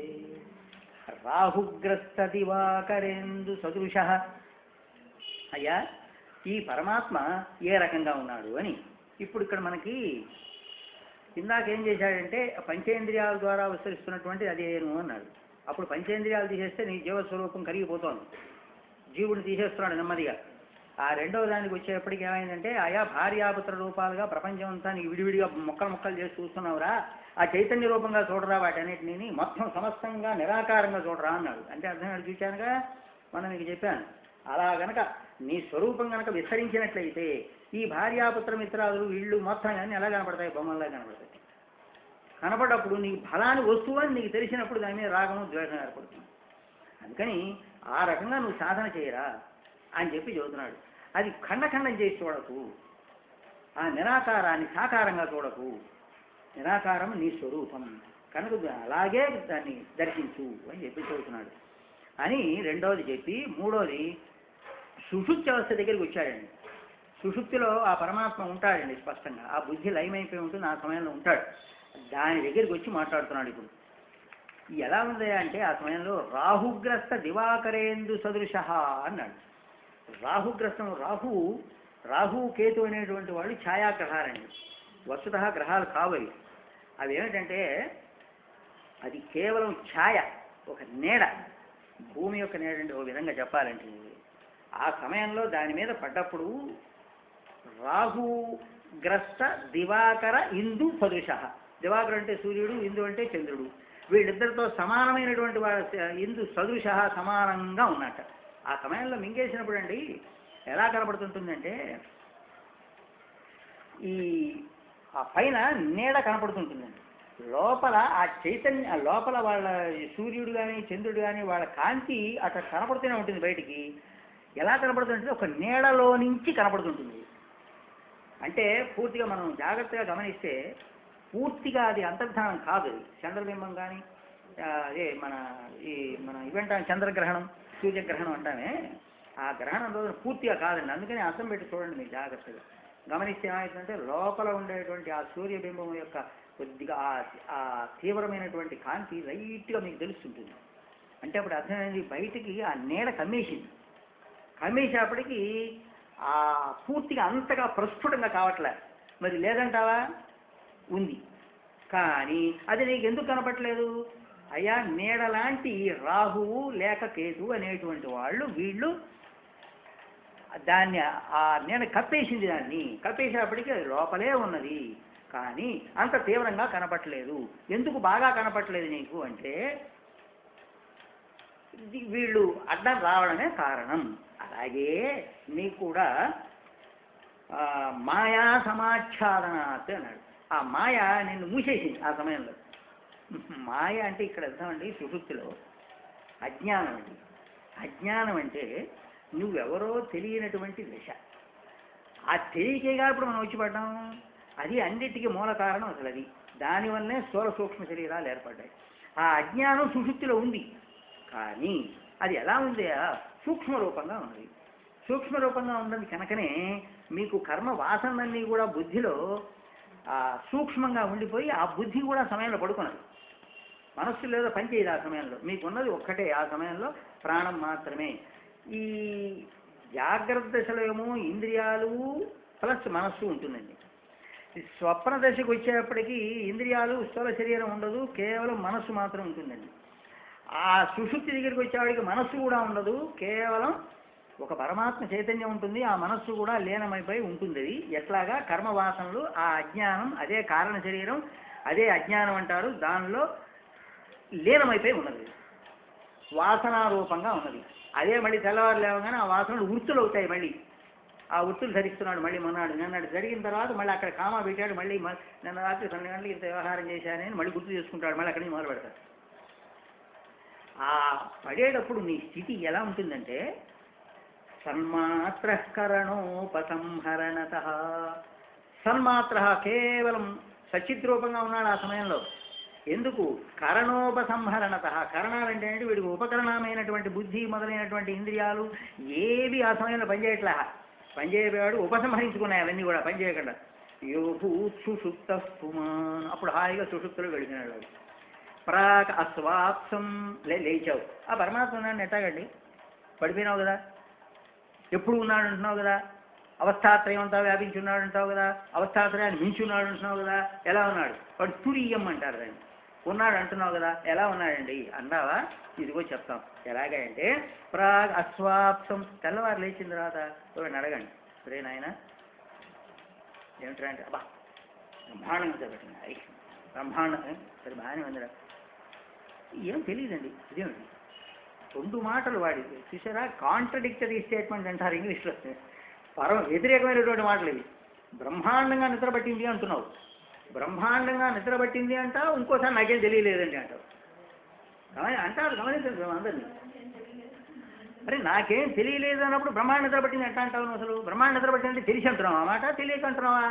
రాహుగ్రస్త దివాకరేందు సదృశ. అయ్యా ఈ పరమాత్మ ఏ రకంగా ఉన్నాడు అని ఇప్పుడు ఇక్కడ మనకి ఇందాకేం చేశాడంటే పంచేంద్రియాల ద్వారా విస్తరిస్తున్నటువంటి అదేను అన్నాడు. అప్పుడు పంచేంద్రియాలు తీసేస్తే నీ జీవస్వరూపం కరిగిపోతోంది, జీవుడిని తీసేస్తున్నాడు నెమ్మదిగా. ఆ రెండవ దానికి వచ్చేప్పటికి ఏమైందంటే ఆయా భార్యాపుత్ర రూపాలుగా ప్రపంచం అంతా నీకు విడివిడిగా ముక్కలు చేసి చూస్తున్నావురా, ఆ చైతన్య రూపంగా చూడరా, వాటన్నిటిని మొత్తం సమస్తంగా నిరాకారంగా చూడరా అన్నాడు. అంటే అర్థం చూశానుగా, మనం మీకు చెప్పాను. అలా గనక నీ స్వరూపం కనుక విస్తరించినట్లయితే ఈ భార్యాపుత్ర మిత్రాదులు ఇళ్ళు మొత్తం కానీ ఎలా కనపడతాయి? బొమ్మల్లా కనపడతాయి. కనపడప్పుడు నీకు ఫలాన్ని వస్తువు అని నీకు తెలిసినప్పుడు దాని మీద రాగము ద్వేషం ఏర్పడుతుంది. అందుకని ఆ రకంగా నువ్వు సాధన చేయరా అని చెప్పి చెబుతున్నాడు. అది ఖండఖండం చేసి చూడకు, ఆ నిరాకారాన్ని సాకారంగా చూడకు. నిరాకారం నీ స్వరూపం కనుక అలాగే దాన్ని దర్శించు అని చెప్పి చెబుతున్నాడు అని రెండవది చెప్పి, మూడోది సుషుప్తి అవస్థ దగ్గరికి వచ్చాడండి. సుషుప్తిలో ఆ పరమాత్మ ఉంటాడండి స్పష్టంగా. ఆ బుద్ధి లయమైపోయి ఉంటుంది, ఆ సమయంలో ఉంటాడు. దాని దగ్గరికి వచ్చి మాట్లాడుతున్నాడు. ఇప్పుడు ఎలా ఉంది అంటే ఆ సమయంలో రాహుగ్రస్త దివాకరేందు సదృశ అన్నాడు. రాహుగ్రస్తం, రాహు కేతు అనేటువంటి వాళ్ళు ఛాయాగ్రహాలండి. వస్తుత గ్రహాలు కావాలి. అవి ఏమిటంటే అది కేవలం ఛాయ, ఒక నీడ, భూమి యొక్క నీడండి. ఓ విధంగా చెప్పాలంటే ఆ సమయంలో దాని మీద పడ్డప్పుడు రాహుగ్రస్త దివాకర ఇందు సదృశ. దివాకరు అంటే సూర్యుడు, ఇందు అంటే చంద్రుడు. వీళ్ళిద్దరితో సమానమైనటువంటి ఇందు సదృశ సమానంగా ఉన్నట్ట. ఆ సమయంలో మింగేసినప్పుడు అండి ఎలా కనపడుతుంటుందంటే ఈ ఆ పైన నీడ కనపడుతుంటుందండి. లోపల ఆ చైతన్య లోపల వాళ్ళ సూర్యుడు కానీ చంద్రుడు కానీ వాళ్ళ కాంతి అట్లా కనపడుతూనే ఉంటుంది. బయటికి ఎలా కనపడుతుంటే ఒక నీడలో నుంచి కనపడుతుంటుంది. అంటే పూర్తిగా మనం జాగ్రత్తగా గమనిస్తే పూర్తిగా అది అంతర్ధానం కాదు. చంద్రబింబం కానీ అదే మనం ఇవంటాం చంద్రగ్రహణం సూర్యగ్రహణం అంటామే, ఆ గ్రహణం రోజున పూర్తిగా కాదండి. అందుకని అర్థం పెట్టి చూడండి మీరు జాగ్రత్తగా గమనిస్తే ఏమవుతుందంటే లోపల ఉండేటువంటి ఆ సూర్యబింబం యొక్క కొద్దిగా ఆ తీవ్రమైనటువంటి కాంతి లైట్గా మీకు తెలుస్తుంటుంది. అంటే అప్పుడు అర్థమైంది బయటికి ఆ నీడ కమ్మేసేపటికి ఆ పూర్తిగా అంతగా ప్రస్ఫుటంగా కావట్లే. మరి లేదంటావా? ఉంది. కానీ అది నీకు ఎందుకు కనపట్లేదు? అయ్యా నీడ లాంటి రాహువు లేక కేతు అనేటువంటి వీళ్ళు దాన్ని ఆ నీడ కప్పేసింది. దాన్ని కప్పేసేపటికి అది లోపలే ఉన్నది, కానీ అంత తీవ్రంగా కనపట్లేదు. ఎందుకు బాగా కనపట్లేదు నీకు అంటే వీళ్ళు అడ్డం రావడమే కారణం. అలాగే నీకు కూడా మాయా సమాచ్ఛాదనాత్ అన్నాడు. ఆ మాయ నిన్ను మూసేసింది ఆ సమయంలో. మాయ అంటే ఇక్కడ అర్థమండి సుషుప్తిలో అజ్ఞానం అండి. అజ్ఞానం అంటే నువ్వెవరో తెలియనటువంటి దశ. ఆ తెలియకేగా ఇప్పుడు మనం వచ్చి పడ్డాం. అది అన్నిటికీ మూల కారణం అసలు. అది దానివల్లనే స్థూల సూక్ష్మ శరీరాలు ఏర్పడ్డాయి. ఆ అజ్ఞానం సుషుప్తిలో ఉంది, కానీ అది ఎలా ఉంది? సూక్ష్మ రూపంగా ఉన్నది. సూక్ష్మ రూపంగా ఉన్నది కనుకనే మీకు కర్మ వాసనలన్నీ కూడా బుద్ధిలో సూక్ష్మంగా ఉండిపోయి ఆ బుద్ధి కూడా సమయంలో పడుకున్నది. మనస్సు లేదో పనిచేయదు ఆ సమయంలో. మీకున్నది ఒక్కటే ఆ సమయంలో ప్రాణం మాత్రమే. ఈ జాగ్రత్త దశలో ఏమో ఇంద్రియాలు ప్లస్ మనస్సు ఉంటుందండి. స్వప్న దశకు వచ్చేప్పటికీ ఇంద్రియాలు స్థూల శరీరం ఉండదు, కేవలం మనస్సు మాత్రం ఉంటుందండి. ఆ సుషుప్తి దగ్గరికి వచ్చేవాడికి మనస్సు కూడా ఉండదు, కేవలం ఒక పరమాత్మ చైతన్యం ఉంటుంది. ఆ మనస్సు కూడా లీనమైపోయి ఉంటుంది. అది ఎట్లాగా కర్మవాసనలు, ఆ అజ్ఞానం, అదే కారణ శరీరం, అదే అజ్ఞానం అంటారు, దానిలో లీనమైపోయి ఉన్నది, వాసనారూపంగా ఉన్నది. అదే మళ్ళీ తెల్లవారు లేవగానే ఆ వాసనలు వృత్తులు అవుతాయి. మళ్ళీ ఆ వృత్తులు ధరిస్తున్నాడు. మళ్ళీ నిన్నటి జరిగిన తర్వాత మళ్ళీ అక్కడ కామా పెట్టాడు. మళ్ళీ నిన్న రాత్రి 12 గంటలకు ఇంత వ్యవహారం చేశానని మళ్ళీ గుర్తు చేసుకుంటాడు. మళ్ళీ అక్కడి నుంచి మొదలు పెడతాడు. ఆ పడేటప్పుడు నీ స్థితి ఎలా ఉంటుందంటే సన్మాత్ర కరణోపసంహరణత. సన్మాత్ర కేవలం సచిద్రూపంగా ఉన్నాడు ఆ సమయంలో. ఎందుకు? కరణోపసంహరణత. కరణాలంటే వీడికి ఉపకరణమైనటువంటి బుద్ధి మొదలైనటువంటి ఇంద్రియాలు ఏవి ఆ సమయంలో పనిచేయట్లే. పనిచేయవాడు ఉపసంహరించుకున్నాయి అవన్నీ కూడా పనిచేయకుండా. సుషుప్త పుమాన్. అప్పుడు హాయిగా సుషుప్తులు వెళ్ళిపోయినాడు వాడు. ప్రాక్ అస్వాప్సం లేచావు. ఆ పరమాత్మ ఉన్నాడు ఎట్టాగండి? పడిపోయినావు కదా, ఎప్పుడు ఉన్నాడు అంటున్నావు కదా, అవస్థాత్రయం అంతా వ్యాపించి ఉన్నాడు అంటావు కదా, అవస్థాత్రయాన్ని మించి ఉన్నాడు అంటున్నావు కదా. ఎలా ఉన్నాడు? వాడు తురియం అంటారు దాన్ని. ఉన్నాడు అంటున్నావు కదా, ఎలా ఉన్నాడండి అన్నావా? ఇదిగో చెప్తాం ఎలాగంటే ప్రాగ్ అస్వాప్సం. తెల్లవారు లేచిన తర్వాత వాడిని అడగండి, సరే నాయన ఏమిటా అంటే అబ్బా బ్రహ్మాండంగా చదవండి, బ్రహ్మాండం సరే బాగానే ఉందిరా, ఏం తెలియదండి ఇదేమిటి 2 మాటలు వాడి చూసారా? కాంట్రడిక్టరీ స్టేట్మెంట్ అంటారు ఇంగ్లీష్లో. వ్యతిరేకమైనటువంటి మాటలు ఇవి. బ్రహ్మాండంగా నిద్రపట్టింది అంటున్నావు, బ్రహ్మాండంగా నిద్రపట్టింది అంటావు, ఇంకోసారి నాకేం తెలియలేదండి అంటావు. అంటారు గమనించండి అందరినీ. మరి నాకేం తెలియలేదు అన్నప్పుడు బ్రహ్మాండ నిద్రపట్టింది ఎట్లా అంటావు? అసలు బ్రహ్మాండ నిద్రపట్టింది అంటే తెలిసి అంటున్నావా? ఆ మాట తెలియక అంటున్నావా?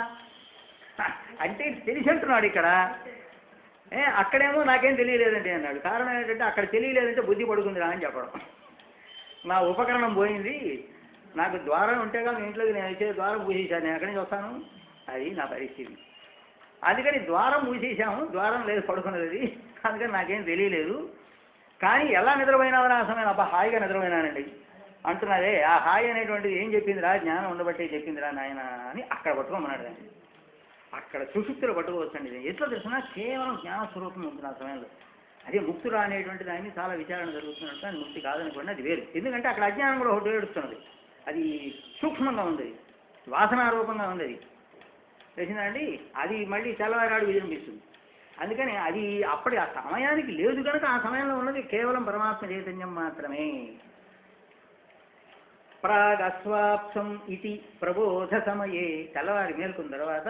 అంటే తెలిసి అంటున్నాడు. ఇక్కడ అక్కడేమో నాకేం తెలియలేదండి అన్నాడు. కారణం ఏంటంటే అక్కడ తెలియలేదంటే బుద్ధి పడుకుందిరా అని చెప్పడం. నా ఉపకరణం పోయింది, నాకు ద్వారం ఉంటేగా మీ ఇంట్లోకి నేను వచ్చే ద్వారం మూసేసాను, నేను ఎక్కడి నుంచి వస్తాను? అది నా పరిస్థితి. అందుకని ద్వారం మూసేసాము, ద్వారం లేదు పడుకున్నది, అందుకని నాకేం తెలియలేదు. కానీ ఎలా నిద్రపోయినావరా ఆ సమయం? అబ్బా హాయిగా నిద్రపోయినానండి అంటున్నారే. ఆ హాయి అనేటువంటిది ఏం చెప్పిందిరా? జ్ఞానం ఉండబట్టే చెప్పిందిరా నాయన అని అక్కడ పట్టుకోమన్నాడు దాన్ని. అక్కడ సుషుప్తిలో పట్టుకోవచ్చండి. ఎట్లా తెలిసినా కేవలం జ్ఞానస్వరూపం ఉంటుంది ఆ సమయంలో. అదే ముక్తురా అనేటువంటి దాన్ని చాలా విచారణ జరుగుతున్నట్టు అది ముక్తి కాదనుకోండి, అది వేరు. ఎందుకంటే అక్కడ అజ్ఞానం కూడా ఒకటి ఏడుస్తున్నది, అది సూక్ష్మంగా ఉంది, వాసనారూపంగా ఉంది. అది తెలిసిందండి. అది మళ్ళీ తెల్లవారాడు విజృంభిస్తుంది. అందుకని అది అప్పటి ఆ సమయానికి లేదు కనుక ఆ సమయంలో ఉన్నది కేవలం పరమాత్మ చైతన్యం మాత్రమే. ప్రాగస్వాప్సం ఇది ప్రబోధ సమయే తెల్లవారి మేల్కొన్న తర్వాత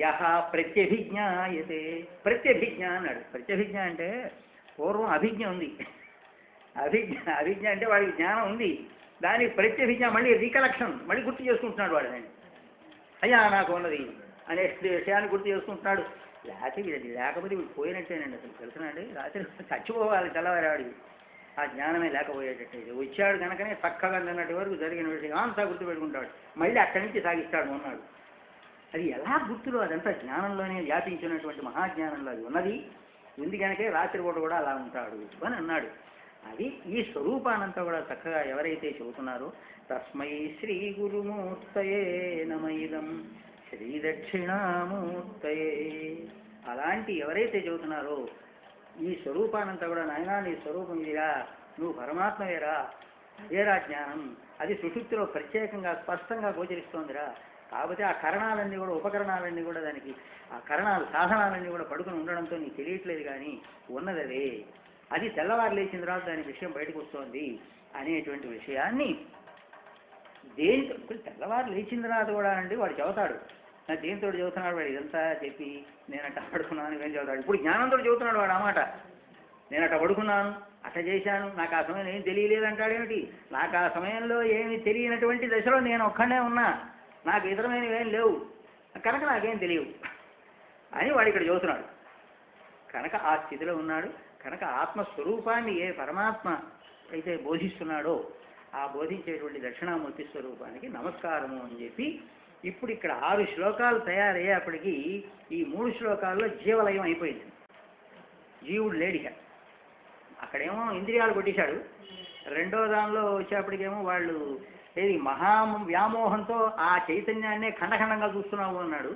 యహ ప్రత్యభిజ్ఞాయతే ప్రత్యభిజ్ఞ అన్నాడు. ప్రత్యభిజ్ఞ అంటే పూర్వం అభిజ్ఞ ఉంది, అభిజ్ఞ అంటే వాడికి జ్ఞానం ఉంది, దానికి ప్రత్యభిజ్ఞ మళ్ళీ రీకలెక్షన్, మళ్ళీ గుర్తు చేసుకుంటున్నాడు వాడు. నేను అయ్యా నాకు ఉన్నది అనే విషయాన్ని గుర్తు చేసుకుంటున్నాడు. లేకపోతే వీడు పోయినట్టేనండి. అసలు తెలుసునండి, రాత్రి చచ్చిపోవాలి తెల్లవారేవాడికి, ఆ జ్ఞానమే లేకపోయేటట్టు. వచ్చాడు కనుకనే చక్కగా నిన్నటి వరకు జరిగిన విషయం అంతా గుర్తుపెట్టుకుంటాడు, మళ్ళీ అక్కడి నుంచి సాగిస్తాడు ఉన్నాడు. అది ఎలా గుర్తులో, అదంతా జ్ఞానంలోనే వ్యాపించినటువంటి మహాజ్ఞానంలో అది ఉన్నది, ఉంది కనుకే రాత్రి పూట కూడా అలా ఉంటాడు అని అన్నాడు. అది ఈ స్వరూపానంతా కూడా చక్కగా ఎవరైతే చెబుతున్నారో తస్మై శ్రీ గురుమూర్తయే నమైదం శ్రీ దక్షిణామూర్తయే, అలాంటి ఎవరైతే చెబుతున్నారో ఈ స్వరూపానంతా కూడా, నాయనా నీ స్వరూపం ఇదిరా, నువ్వు పరమాత్మవేరా, అదేరా జ్ఞానం, అది సుషుప్తిలో ప్రత్యేకంగా స్పష్టంగా గోచరిస్తోందిరా. కాకపోతే ఆ కరణాలన్నీ కూడా, ఉపకరణాలన్నీ కూడా, దానికి ఆ కరణాలు సాధనాలన్నీ కూడా పడుకుని ఉండడంతో నీకు తెలియట్లేదు, కానీ ఉన్నది అదే, అది తెల్లవారు లేచిన తర్వాత దాని విషయం బయటకు వస్తోంది అనేటువంటి విషయాన్ని దేనితో తెల్లవారు లేచిన తర్వాత కూడా అండి వాడు చెబుతాడు. దేనితో చెబుతున్నాడు వాడు, ఇదంతా చెప్పి నేనట్ట పడుకున్నాను ఏం చెబుతాడు. ఇప్పుడు జ్ఞానంతో చెబుతున్నాడు వాడు అన్నమాట. నేనట్ట పడుకున్నాను, అట్ట చేశాను, నాకు ఆ సమయంలో ఏం తెలియలేదంటాడేమిటి, నాకు ఆ సమయంలో ఏమి తెలియనటువంటి దశలో నేను ఒక్కడే ఉన్నా, నాకు ఇతరమైనవి ఏం లేవు కనుక నాకేం తెలియవు అని వాడు ఇక్కడ చెబుతున్నాడు. కనుక ఆ స్థితిలో ఉన్నాడు. కనుక ఆత్మస్వరూపాన్ని ఏ పరమాత్మ అయితే బోధిస్తున్నాడో ఆ బోధించేటువంటి దక్షిణామూర్తి స్వరూపానికి నమస్కారము అని చెప్పి ఇప్పుడు ఇక్కడ 6 శ్లోకాలు తయారయ్యేప్పటికీ ఈ 3 శ్లోకాల్లో జీవలయం అయిపోయింది. జీవుడు లేడిక, అక్కడేమో ఇంద్రియాలు కొట్టేశాడు. రెండో దానిలో వచ్చేప్పటికేమో వాళ్ళు ఏది వ్యామోహంతో ఆ చైతన్యాన్నే ఖండఖండంగా చూస్తున్నావు అన్నాడు.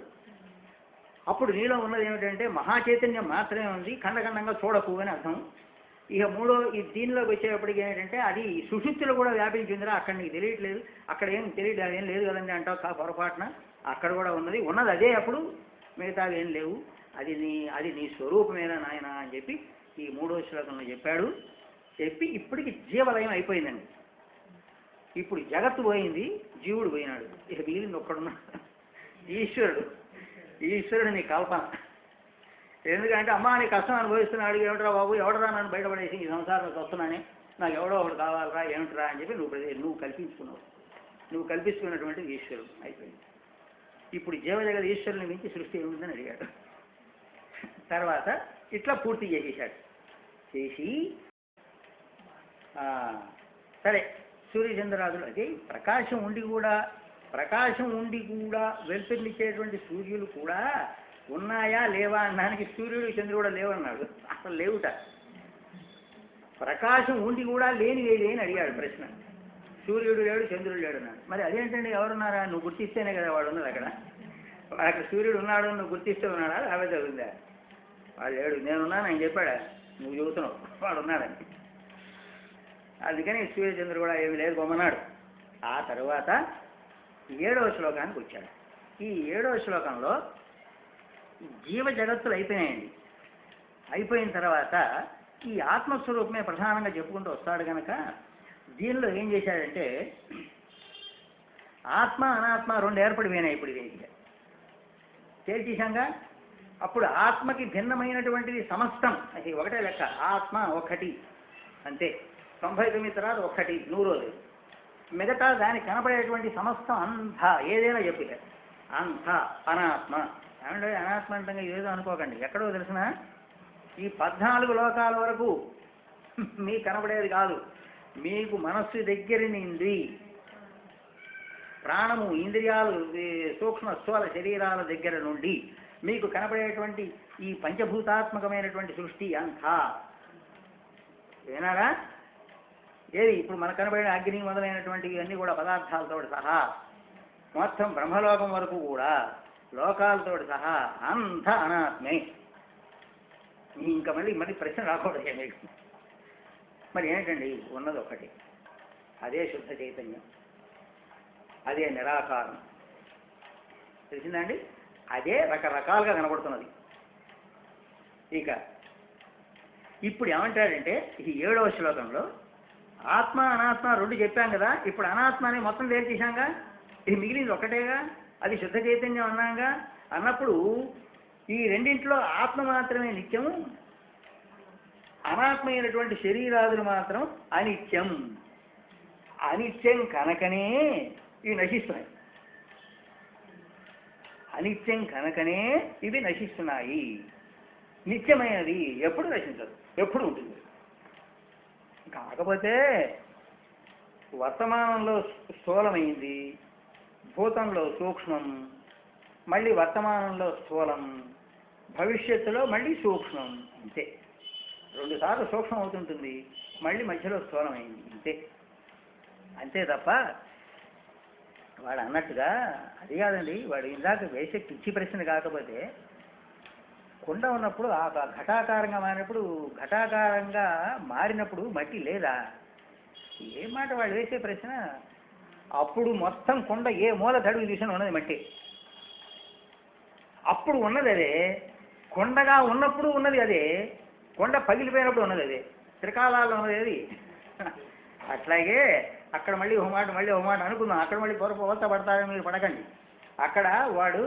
అప్పుడు నీలో ఉన్నది ఏమిటంటే మహాచైతన్యం మాత్రమే ఉంది, ఖండఖండంగా చూడకు అని అర్థం. ఇక ఈ దీనిలోకి వచ్చేటప్పటికి ఏంటంటే అది సుషుప్తిలో కూడా వ్యాపించిందిరా, అక్కడ నీకు తెలియట్లేదు, అక్కడ ఏం తెలియదు, ఏం లేదు కదండి అంటావు పొరపాటున, అక్కడ కూడా ఉన్నది అదే, అప్పుడు మిగతావి ఏం లేవు, అది నీ స్వరూపమేనా నాయన అని చెప్పి ఈ 3వ శ్లోకంలో చెప్పాడు. చెప్పి ఇప్పటికి జీవలయం అయిపోయిందండి. ఇప్పుడు జగత్తు పోయింది, జీవుడు పోయినాడు, ఇక మిగిలింది ఒక్కడున్నాడు, ఈశ్వరుడు నీ కల్పన. ఎందుకంటే అమ్మా నీ కష్టం అనుభవిస్తున్నాడు, ఏమిట్రా బాబు, ఎవడరా నన్ను బయటపడేసి ఈ సంసారంలోకి వస్తున్నానే, నాకు ఎవడో ఒకటి కావాలరా, ఏమిట్రా అని చెప్పి నువ్వు కల్పించుకున్నావు. నువ్వు కల్పించుకున్నటువంటి ఈశ్వరుడు అయిపోయింది. ఇప్పుడు జీవజగత్ ఈశ్వరుని మించి సృష్టి ఏముందని అడిగాడు. తర్వాత ఇట్లా పూర్తి చేసేసాడు. చేసి సరే సూర్యచంద్రాదులు అదే ప్రకాశం ఉండి కూడా వెలుతురునిచ్చేటువంటి సూర్యులు కూడా ఉన్నాయా లేవా అనడానికి సూర్యుడు చంద్రుడు కూడా లేవన్నాడు. అసలు లేవుట. ప్రకాశం ఉండి కూడా లేనివేది అని అడిగాడు ప్రశ్న. సూర్యుడు లేడు, చంద్రుడు లేడు అన్నాడు. మరి అదేంటండి ఎవరున్నారా, నువ్వు గుర్తిస్తేనే కదా వాడు ఉన్నది అక్కడ. అక్కడ సూర్యుడు ఉన్నాడు నువ్వు గుర్తిస్తే ఉన్నాడా, అవే చదివిందా, వాడు లేడు నేనున్నాను ఆయన చెప్పాడా, నువ్వు చెబుతున్నావు వాడు ఉన్నాడని. అందుకని సూర్యచంద్రుడు కూడా ఏమి లేదు బొమ్మన్నాడు. ఆ తరువాత 7వ శ్లోకానికి వచ్చాడు. ఈ 7వ శ్లోకంలో జీవ జగత్తులు అయిపోయాయండి. అయిపోయిన తర్వాత ఈ ఆత్మస్వరూపమే ప్రధానంగా చెప్పుకుంటూ వస్తాడు కనుక దీనిలో ఏం చేశాడంటే ఆత్మ అనాత్మ 2 ఏర్పడిపోయినాయి. ఇప్పుడు ఇది తేల్చేశాంగా. అప్పుడు ఆత్మకి భిన్నమైనటువంటిది సమస్తం, అది ఒకటే లెక్క, ఆత్మ ఒకటి అంతే. 99 తర్వాత 1 100. మిగతా దానికి కనపడేటువంటి సమస్తం అంతా ఏదైనా చెప్పితే అంతా అనాత్మ. ఏమంటే అనాత్మ అంటే ఏదో అనుకోకండి, ఎక్కడో తెలిసిన ఈ 14 లోకాల వరకు మీకు కనపడేది కాదు. మీకు మనస్సు దగ్గర నుండి ప్రాణము, ఇంద్రియాలు, సూక్ష్మ స్థూల శరీరాల దగ్గర నుండి మీకు కనపడేటువంటి ఈ పంచభూతాత్మకమైనటువంటి సృష్టి అంతా ఏనారా ఏది ఇప్పుడు మనకు కనబడిన అగ్ని మొదలైనటువంటివి అన్నీ కూడా పదార్థాలతో సహా మొత్తం బ్రహ్మలోకం వరకు కూడా లోకాలతో సహా అంత అనాత్మే. ఇంకా మళ్ళీ ప్రశ్న రాకూడదు మీకు. మరి ఏంటండి ఉన్నది ఒకటి, అదే శుద్ధ చైతన్యం, అదే నిరాకారం. తెలిసిందండి? అదే రకరకాలుగా కనబడుతున్నది. ఇక ఇప్పుడు ఏమంటాడంటే ఈ 7వ శ్లోకంలో ఆత్మ అనాత్మ రెండు చెప్పాం కదా, ఇప్పుడు అనాత్మ అని మొత్తం వేరు చేశాంగా, ఇది మిగిలింది ఒకటేగా, అది శుద్ధ చైతన్యం అన్నాగా. అన్నప్పుడు ఈ రెండింటిలో ఆత్మ మాత్రమే నిత్యము, అనాత్మైనటువంటి శరీరాదులు మాత్రం అనిత్యం. అనిత్యం కనుకనే ఇవి నశిస్తున్నాయి. అనిత్యం కనుకనే ఇవి నశిస్తున్నాయి. నిత్యమైనది ఎప్పుడు నశించదు, ఎప్పుడు ఉంటుంది. కాకపోతే వర్తమానంలో స్థూలమైంది, భూతంలో సూక్ష్మం, మళ్ళీ వర్తమానంలో స్థూలం, భవిష్యత్తులో మళ్ళీ సూక్ష్మం. అంతే, రెండుసార్లు సూక్ష్మం అవుతుంటుంది, మళ్ళీ మధ్యలో స్థూలమైంది. అంతే అంతే తప్ప వాడు అన్నట్టుగా అది కాదండి. వాడు ఇందాక వేసే పిచ్చి ప్రశ్న కాకపోతే, కుండ ఉన్నప్పుడు ఆ ఘటాకారంగా మారినప్పుడు, ఘటాకారంగా మారినప్పుడు మట్టి లేదా? ఏ మాట వాడు వేసే ప్రశ్న. అప్పుడు మొత్తం కుండ ఏ మూల తడుగు చూసినా ఉన్నది మట్టి. అప్పుడు ఉన్నది అదే, కొండగా ఉన్నప్పుడు ఉన్నది అదే, కొండ పగిలిపోయినప్పుడు ఉన్నది అదే, త్రికాలాల్లో ఉన్నది అది. అట్లాగే అక్కడ మళ్ళీ ఒక మాట అనుకుందాం. అక్కడ మళ్ళీ పొరపోత పడతారని మీరు పడకండి. అక్కడ వాడు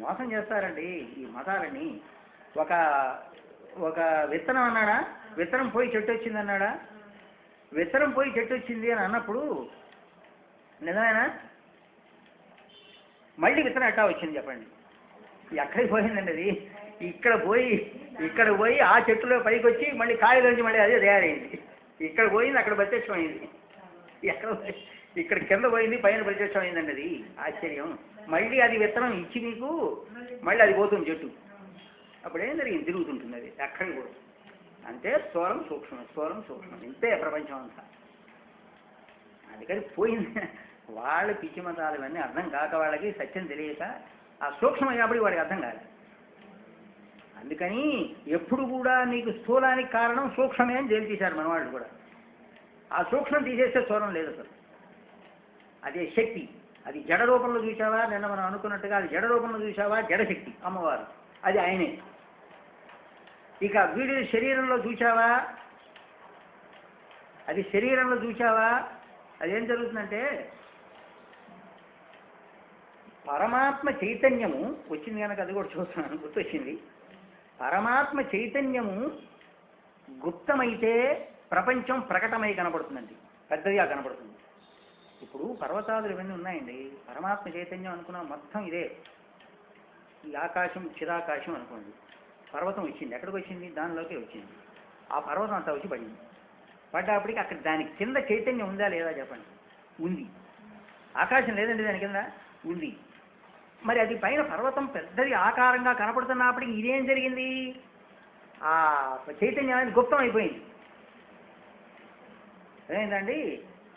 మోసం చేస్తారండి ఈ మతాలని. ఒక విత్తనం అన్నాడా, విత్తనం పోయి చెట్టు వచ్చింది అన్నాడా? విత్తనం పోయి చెట్టు వచ్చింది అని అన్నప్పుడు నిజమేనా? మళ్ళీ విత్తనం ఎట్టా వచ్చింది చెప్పండి? ఎక్కడికి పోయిందండి అది? ఇక్కడ పోయి ఆ చెట్టులో పైకి వచ్చి మళ్ళీ కాయలోంచి మళ్ళీ అదే తయారైంది. ఇక్కడ పోయింది, అక్కడ ప్రత్యక్షమైంది. ఇక్కడ కింద పోయింది, పైన ప్రత్యక్షమైందండి. అది ఆశ్చర్యం. మళ్ళీ అది విత్తనం ఇచ్చి మీకు మళ్ళీ అది పోతుంది చెట్టు. అప్పుడేం జరిగింది? తిరుగుతుంటుంది అది ఎక్కడికి కూడా. అంటే స్థూలం సూక్ష్మం, స్థూలం సూక్ష్మం. ఇంతే ప్రపంచం అంతా. అందుకని పోయింది. వాళ్ళ పిచ్చి మతాలు ఇవన్నీ అర్థం కాక, వాళ్ళకి సత్యం తెలియక ఆ సూక్ష్మం కాబట్టి వాడికి అర్థం కాదు. అందుకని ఎప్పుడు కూడా నీకు స్థూలానికి కారణం సూక్ష్మమే అని తేల్చేశారు మన వాళ్ళు కూడా. ఆ సూక్ష్మం తీసేస్తే స్థూలం లేదు అసలు. అదే శక్తి. అది జడ రూపంలో చూసావా, నిన్న మనం అనుకున్నట్టుగా అది జడ రూపంలో చూసావా, జడశక్తి అమ్మవారు, అది ఆయనే. ఇక వీడి శరీరంలో చూసావా, అది శరీరంలో చూసావా, అదేం జరుగుతుందంటే పరమాత్మ చైతన్యము వచ్చింది కనుక అది కూడా చూస్తున్నాను, గుర్తొచ్చింది. పరమాత్మ చైతన్యము గుప్తమైతే ప్రపంచం ప్రకటమై కనపడుతుందండి, పెద్దదిగా కనపడుతుంది. ఇప్పుడు పర్వతాదులు ఇవన్నీ ఉన్నాయండి. పరమాత్మ చైతన్యం అనుకున్నాం మొత్తం ఇదే. ఈ ఆకాశం చిరాకాశం అనుకోండి. పర్వతం వచ్చింది, ఎక్కడికి వచ్చింది? దానిలోకి వచ్చింది. ఆ పర్వతం అంతా వచ్చి పడింది. పడ్డప్పటికి అక్కడ దాని కింద చైతన్యం ఉందా లేదా చెప్పండి? ఉంది. ఆకాశం లేదండి దాని కింద? ఉంది. మరి అది పైన పర్వతం పెద్దది ఆకారంగా కనపడుతున్నప్పటికీ ఇదేం జరిగింది? ఆ చైతన్యం అనేది గుప్తం అయిపోయింది. అదేంటండి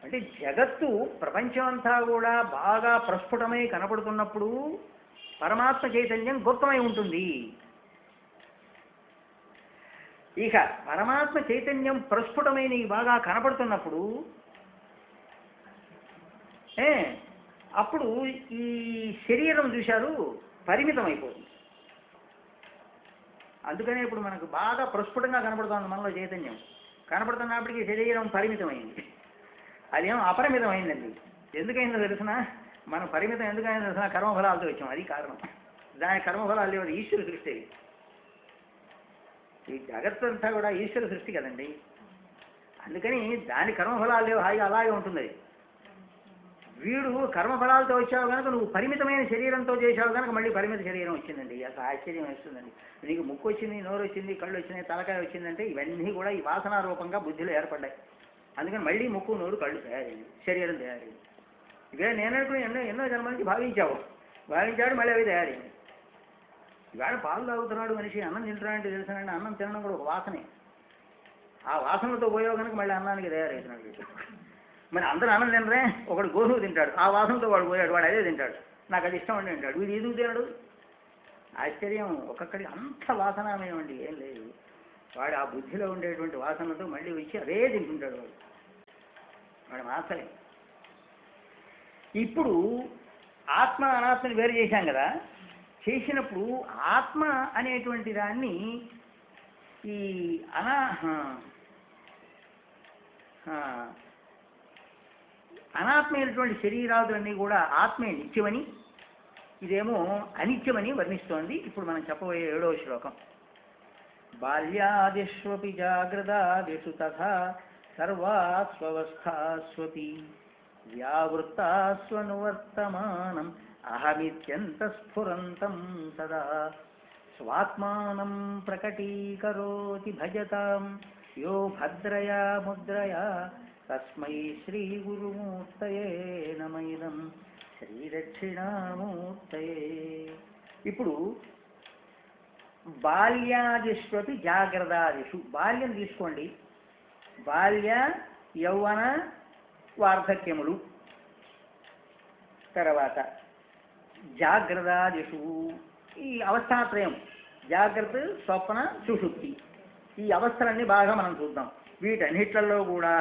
అంటే జగత్తు ప్రపంచం అంతా కూడా బాగా ప్రస్ఫుటమై కనపడుతున్నప్పుడు పరమాత్మ చైతన్యం గుప్తమై ఉంటుంది. ఇక పరమాత్మ చైతన్యం ప్రస్ఫుటమై నీకు బాగా కనపడుతున్నప్పుడు అప్పుడు ఈ శరీరం చూశారు పరిమితం అయిపోతుంది. అందుకనే ఇప్పుడు మనకు బాగా ప్రస్ఫుటంగా కనపడుతుంది మనలో చైతన్యం. కనపడుతున్నప్పటికీ శరీరం పరిమితమైంది. అదేమో అపరిమితమైందండి. ఎందుకైందో తెలిసిన? మనం పరిమితం ఎందుకైందో తెలిసిన? కర్మఫలాలతో వచ్చాం, అది కారణం. దాని కర్మఫలాలు లేవు, ఈశ్వర సృష్టి. ఈ జగత్తంతా కూడా ఈశ్వర సృష్టి కదండి. అందుకని దాని కర్మఫలాలు లేవు, హాయిగా అలాగే ఉంటుంది. వీడు కర్మఫలాలతో వచ్చావు కనుక నువ్వు పరిమితమైన శరీరంతో చేసావు కనుక మళ్ళీ పరిమిత శరీరం వచ్చిందండి. అసలు ఆశ్చర్యం వేస్తుందండి. నీకు ముక్కు వచ్చింది, నోరు వచ్చింది, కళ్ళు వచ్చినాయి, తలకాయ వచ్చిందంటే ఇవన్నీ కూడా ఈ వాసనా రూపంగా బుద్ధిలో ఏర్పడ్డాయి. అందుకని మళ్ళీ ముక్కు, నోరు, కళ్ళు తయారైంది, శరీరం తయారైంది. ఇవే నేననుకుని ఎన్నో జన్మ నుంచి భావించాడు, మళ్ళీ అవి తయారైంది. ఇవాళ పాలు తాగుతున్నాడు మనిషి, అన్నం తింటున్నాడంటే తెలుసానండి. అన్నం తినడం కూడా ఒక వాసనే. ఆ వాసనతో పోయావు కనుక మళ్ళీ అన్నానికి తయారవుతున్నాడు. మరి అందరూ అన్నం తినరే, ఒకడు గోధుమ తింటాడు, ఆ వాసనతో వాడు పోయాడు, వాడు అదే తింటాడు, నాకు అది ఇష్టం అండి అంటాడు. వీడు ఎందుకు తినడు? ఆశ్చర్యం. ఒక్కొక్కడికి అంత వాసనమయం అండి, ఏం లేదు. వాడు ఆ బుద్ధిలో ఉండేటువంటి వాసనతో మళ్ళీ వచ్చి అదే తింటుంటాడు. వాడు మాత్రమే. ఇప్పుడు ఆత్మ అనాత్మని వేరు చేశాం కదా. చేసినప్పుడు ఆత్మ అనేటువంటి దాన్ని ఈ అనాత్మైనటువంటి శరీరాదులన్నీ కూడా ఆత్మే నిత్యమని, ఇదేమో అనిత్యమని వర్ణిస్తోంది. ఇప్పుడు మనం చెప్పబోయే 7వ శ్లోకం. బాల్యాదిష్వపి జాగ్రదాదిషు తథా సర్వాస్వస్థాస్వపి వ్యావృత్తాస్వనువర్తమానం అహమిత్యంతఃస్ఫురంతం సదా స్వాత్మానం ప్రకటీకరోతి భజతాం యో భద్రయా ముద్రయా తస్మై శ్రీ గురుమూర్తయే నమైదం శ్రీదక్షిణామూర్తయే. ఇప్పుడు బాల్యాదిష్వపి జాగ్రత్తాదిషు, బాల్యం తీసుకోండి, బాల్య యౌవన వార్ధక్యములు, తర్వాత జాగ్రత్తాదిషు ఈ అవస్థాత్రయం, జాగ్రత్త స్వప్న సుషుప్తి, ఈ అవస్థలన్నీ బాగా మనం చూద్దాం. వీటన్నిట్లలో కూడా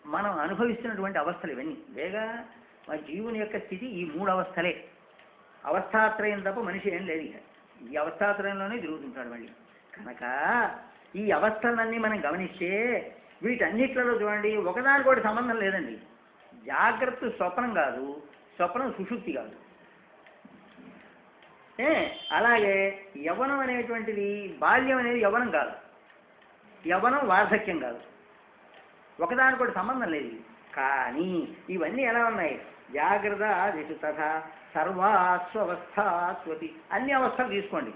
మనం అనుభవిస్తున్నటువంటి అవస్థలు ఇవన్నీ వేగా మా జీవుని యొక్క స్థితి ఈ 3 అవస్థలే. అవస్థాత్రయం తప్ప మనిషి ఏం లేదు, ఇక ఈ అవస్థాత్రయంలోనే తిరుగుతుంటాడు మళ్ళీ. కనుక ఈ అవస్థలన్నీ మనం గమనిస్తే వీటన్నిట్లలో చూడండి ఒకదానికోటి సంబంధం లేదండి. జాగ్రత్త స్వప్నం కాదు, స్వప్నం సుషుప్తి కాదు. అలాగే యవ్వనం అనేటువంటిది, బాల్యం అనేది యవ్వనం కాదు, యవ్వనం వార్ధక్యం కాదు, ఒకదానికోటి సంబంధం లేదు. కానీ ఇవన్నీ ఎలా ఉన్నాయి? జాగ్రత్త ఆదిషు తథా సర్వాస్వస్థాస్వతి, అన్ని అవస్థలు తీసుకోండి,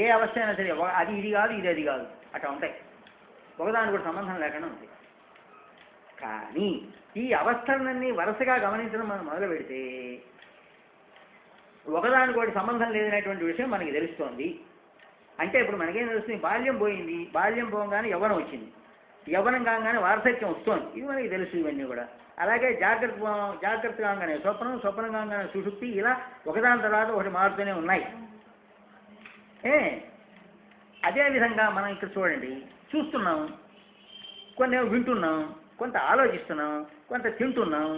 ఏ అవస్థ అయినా సరే అది ఇది కాదు, ఇది అది కాదు, అట్లా ఉంటాయి, ఒకదానికోటి సంబంధం లేకుండా ఉంటాయి. కానీ ఈ అవస్థలన్నీ వరుసగా గమనించడం మనం మొదలు పెడితే ఒకదానికోటి సంబంధం లేదనేటువంటి విషయం మనకి తెలుస్తోంది. అంటే ఇప్పుడు మనకేం తెలుస్తుంది? బాల్యం పోయింది, బాల్యం పోగానే యవ్వనం వచ్చింది, యవ్వనం కాగానే వార్ధక్యం వస్తోంది, ఇది మనకి తెలుసు ఇవన్నీ కూడా. అలాగే జాగ్రత్త కాగానే స్వప్నం, స్వప్నం కాగానే సుషుప్తి, ఇలా ఒకదాని తర్వాత ఒకటి మారుతూనే ఉన్నాయి. అదేవిధంగా మనం ఇక్కడ చూడండి, చూస్తున్నాం, కొన్ని వింటున్నాం, కొంత ఆలోచిస్తున్నాం, కొంత తింటున్నాం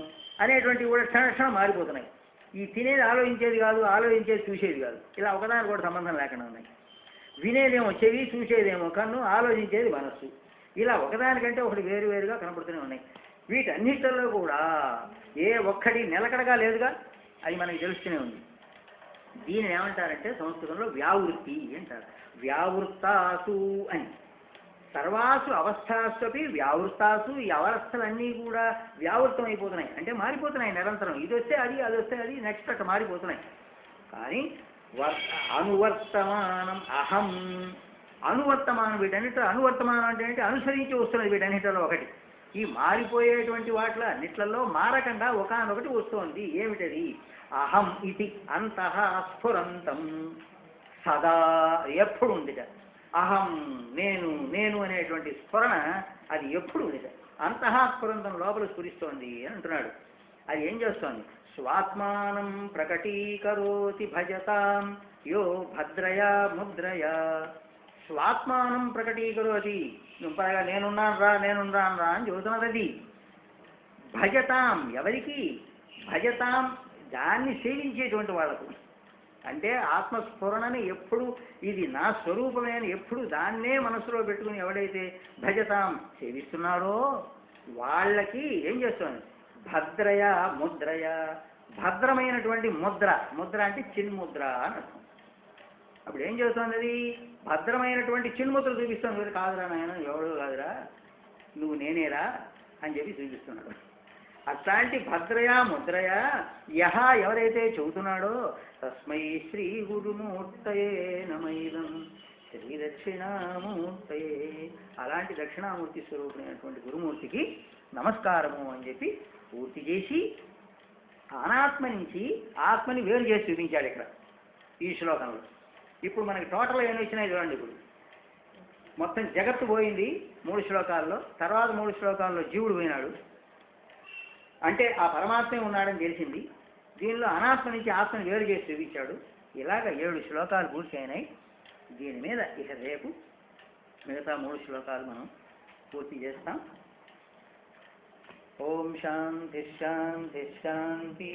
అనేటువంటివి కూడా క్షణక్షణం మారిపోతున్నాయి. ఈ తినేది ఆలోచించేది కాదు, ఆలోచించేది చూసేది కాదు, ఇలా ఒకదానికి కూడా సంబంధం లేకుండా ఉన్నాయి. వినేదేమో చెవి, చూసేదేమో కన్ను, ఆలోచించేది మనస్సు, ఇలా ఒకదానికంటే ఒకటి వేరువేరుగా కనపడుతూనే ఉన్నాయి. వీటన్నిటిలో కూడా ఏ ఒక్కటి నిలకడగా లేదుగా, అది మనకి తెలుస్తూనే ఉంది. దీనిని ఏమంటారంటే సంస్కృతంలో వ్యావృత్తి అంటారు. వ్యావృత్తాసు అని, సర్వాసు అవస్థాస్వపి వ్యావృత్తాసు, ఈ అవస్థలన్నీ కూడా వ్యావృతం అయిపోతున్నాయి, అంటే మారిపోతున్నాయి నిరంతరం. ఇది వస్తే అది, అది వస్తే అది, నెక్స్ట్ అట్లా మారిపోతున్నాయి. కానీ అనువర్తమానం అహం, అనువర్తమానం, వీటన్నిటిలో అనువర్తమానం అంటే ఏంటి? అనుసరించి వస్తున్నది వీటన్నిటిలో ఒకటి. ఈ మారిపోయేటువంటి వాటిలో అన్నిట్లలో మారకుండా ఒకనొకటి వస్తోంది. ఏమిటది? అహం ఇది అంతః స్ఫురంతం సదా, ఎప్పుడు ఉందిట. అహం నేను, నేను అనేటువంటి స్ఫురణ అది ఎప్పుడు ఉందిట. అంతః స్ఫురంతం, లోపల స్ఫురిస్తోంది అని అంటున్నాడు. అది ఏం చేస్తోంది? స్వాత్మానం ప్రకటీకరోతి భజతాం యో భద్రయా ముద్రయా. స్వాత్మానం ప్రకటీకరోతి, పైగా నేనున్నాను రా, నేనున్నాను రా అని చెబుతున్నది అది. భజతాం, ఎవరికి? భజతాం, దాన్ని సేవించేటువంటి వాళ్ళకు. అంటే ఆత్మస్ఫురణని ఎప్పుడు ఇది నా స్వరూపమే అని ఎప్పుడు దాన్నే మనసులో పెట్టుకుని ఎవడైతే భజతాం సేవిస్తున్నాడో వాళ్ళకి ఏం చేస్తుంది? భద్రయ ముద్రయ, భద్రమైనటువంటి ముద్ర, ముద్ర అంటే చిన్ముద్ర అని అర్థం. అప్పుడు ఏం చేస్తుంది? అది భద్రమైనటువంటి చిన్ముద్ర చూపిస్తుంది. కాదురా నాయన, ఎవడో కాదురా, నువ్వు నేనేరా అని చెప్పి చూపిస్తున్నాడు. అట్లాంటి భద్రయా ముద్రయా యహ, ఎవరైతే చెబుతున్నాడో తస్మై శ్రీ గురుమూర్తయే నమైదం శ్రీ దక్షిణామూర్తయే, అలాంటి దక్షిణామూర్తి స్వరూపుడైనటువంటి గురుమూర్తికి నమస్కారము అని చెప్పి పూర్తి చేసి అనాత్మ నుంచి ఆత్మని వేరు చేసి చూపించాడు ఇక్కడ ఈ శ్లోకంలో. ఇప్పుడు మనకి టోటల్ ఏమి వచ్చినాయి చూడండి. ఇప్పుడు మొత్తం జగత్తు పోయింది 3 శ్లోకాల్లో, తర్వాత 3 శ్లోకాల్లో జీవుడు పోయినాడు, అంటే ఆ పరమాత్మే ఉన్నాడని తెలిసింది. దీనిలో అనాత్మ నుంచి ఆత్మని వేరు చేసి చూపించాడు. ఇలాగ 7 శ్లోకాలు పూర్తి అయినాయి. దీని మీద ఇక రేపు మిగతా 3 శ్లోకాలు మనం పూర్తి చేస్తాం. ఓం శాంతి శాంతి శాంతి.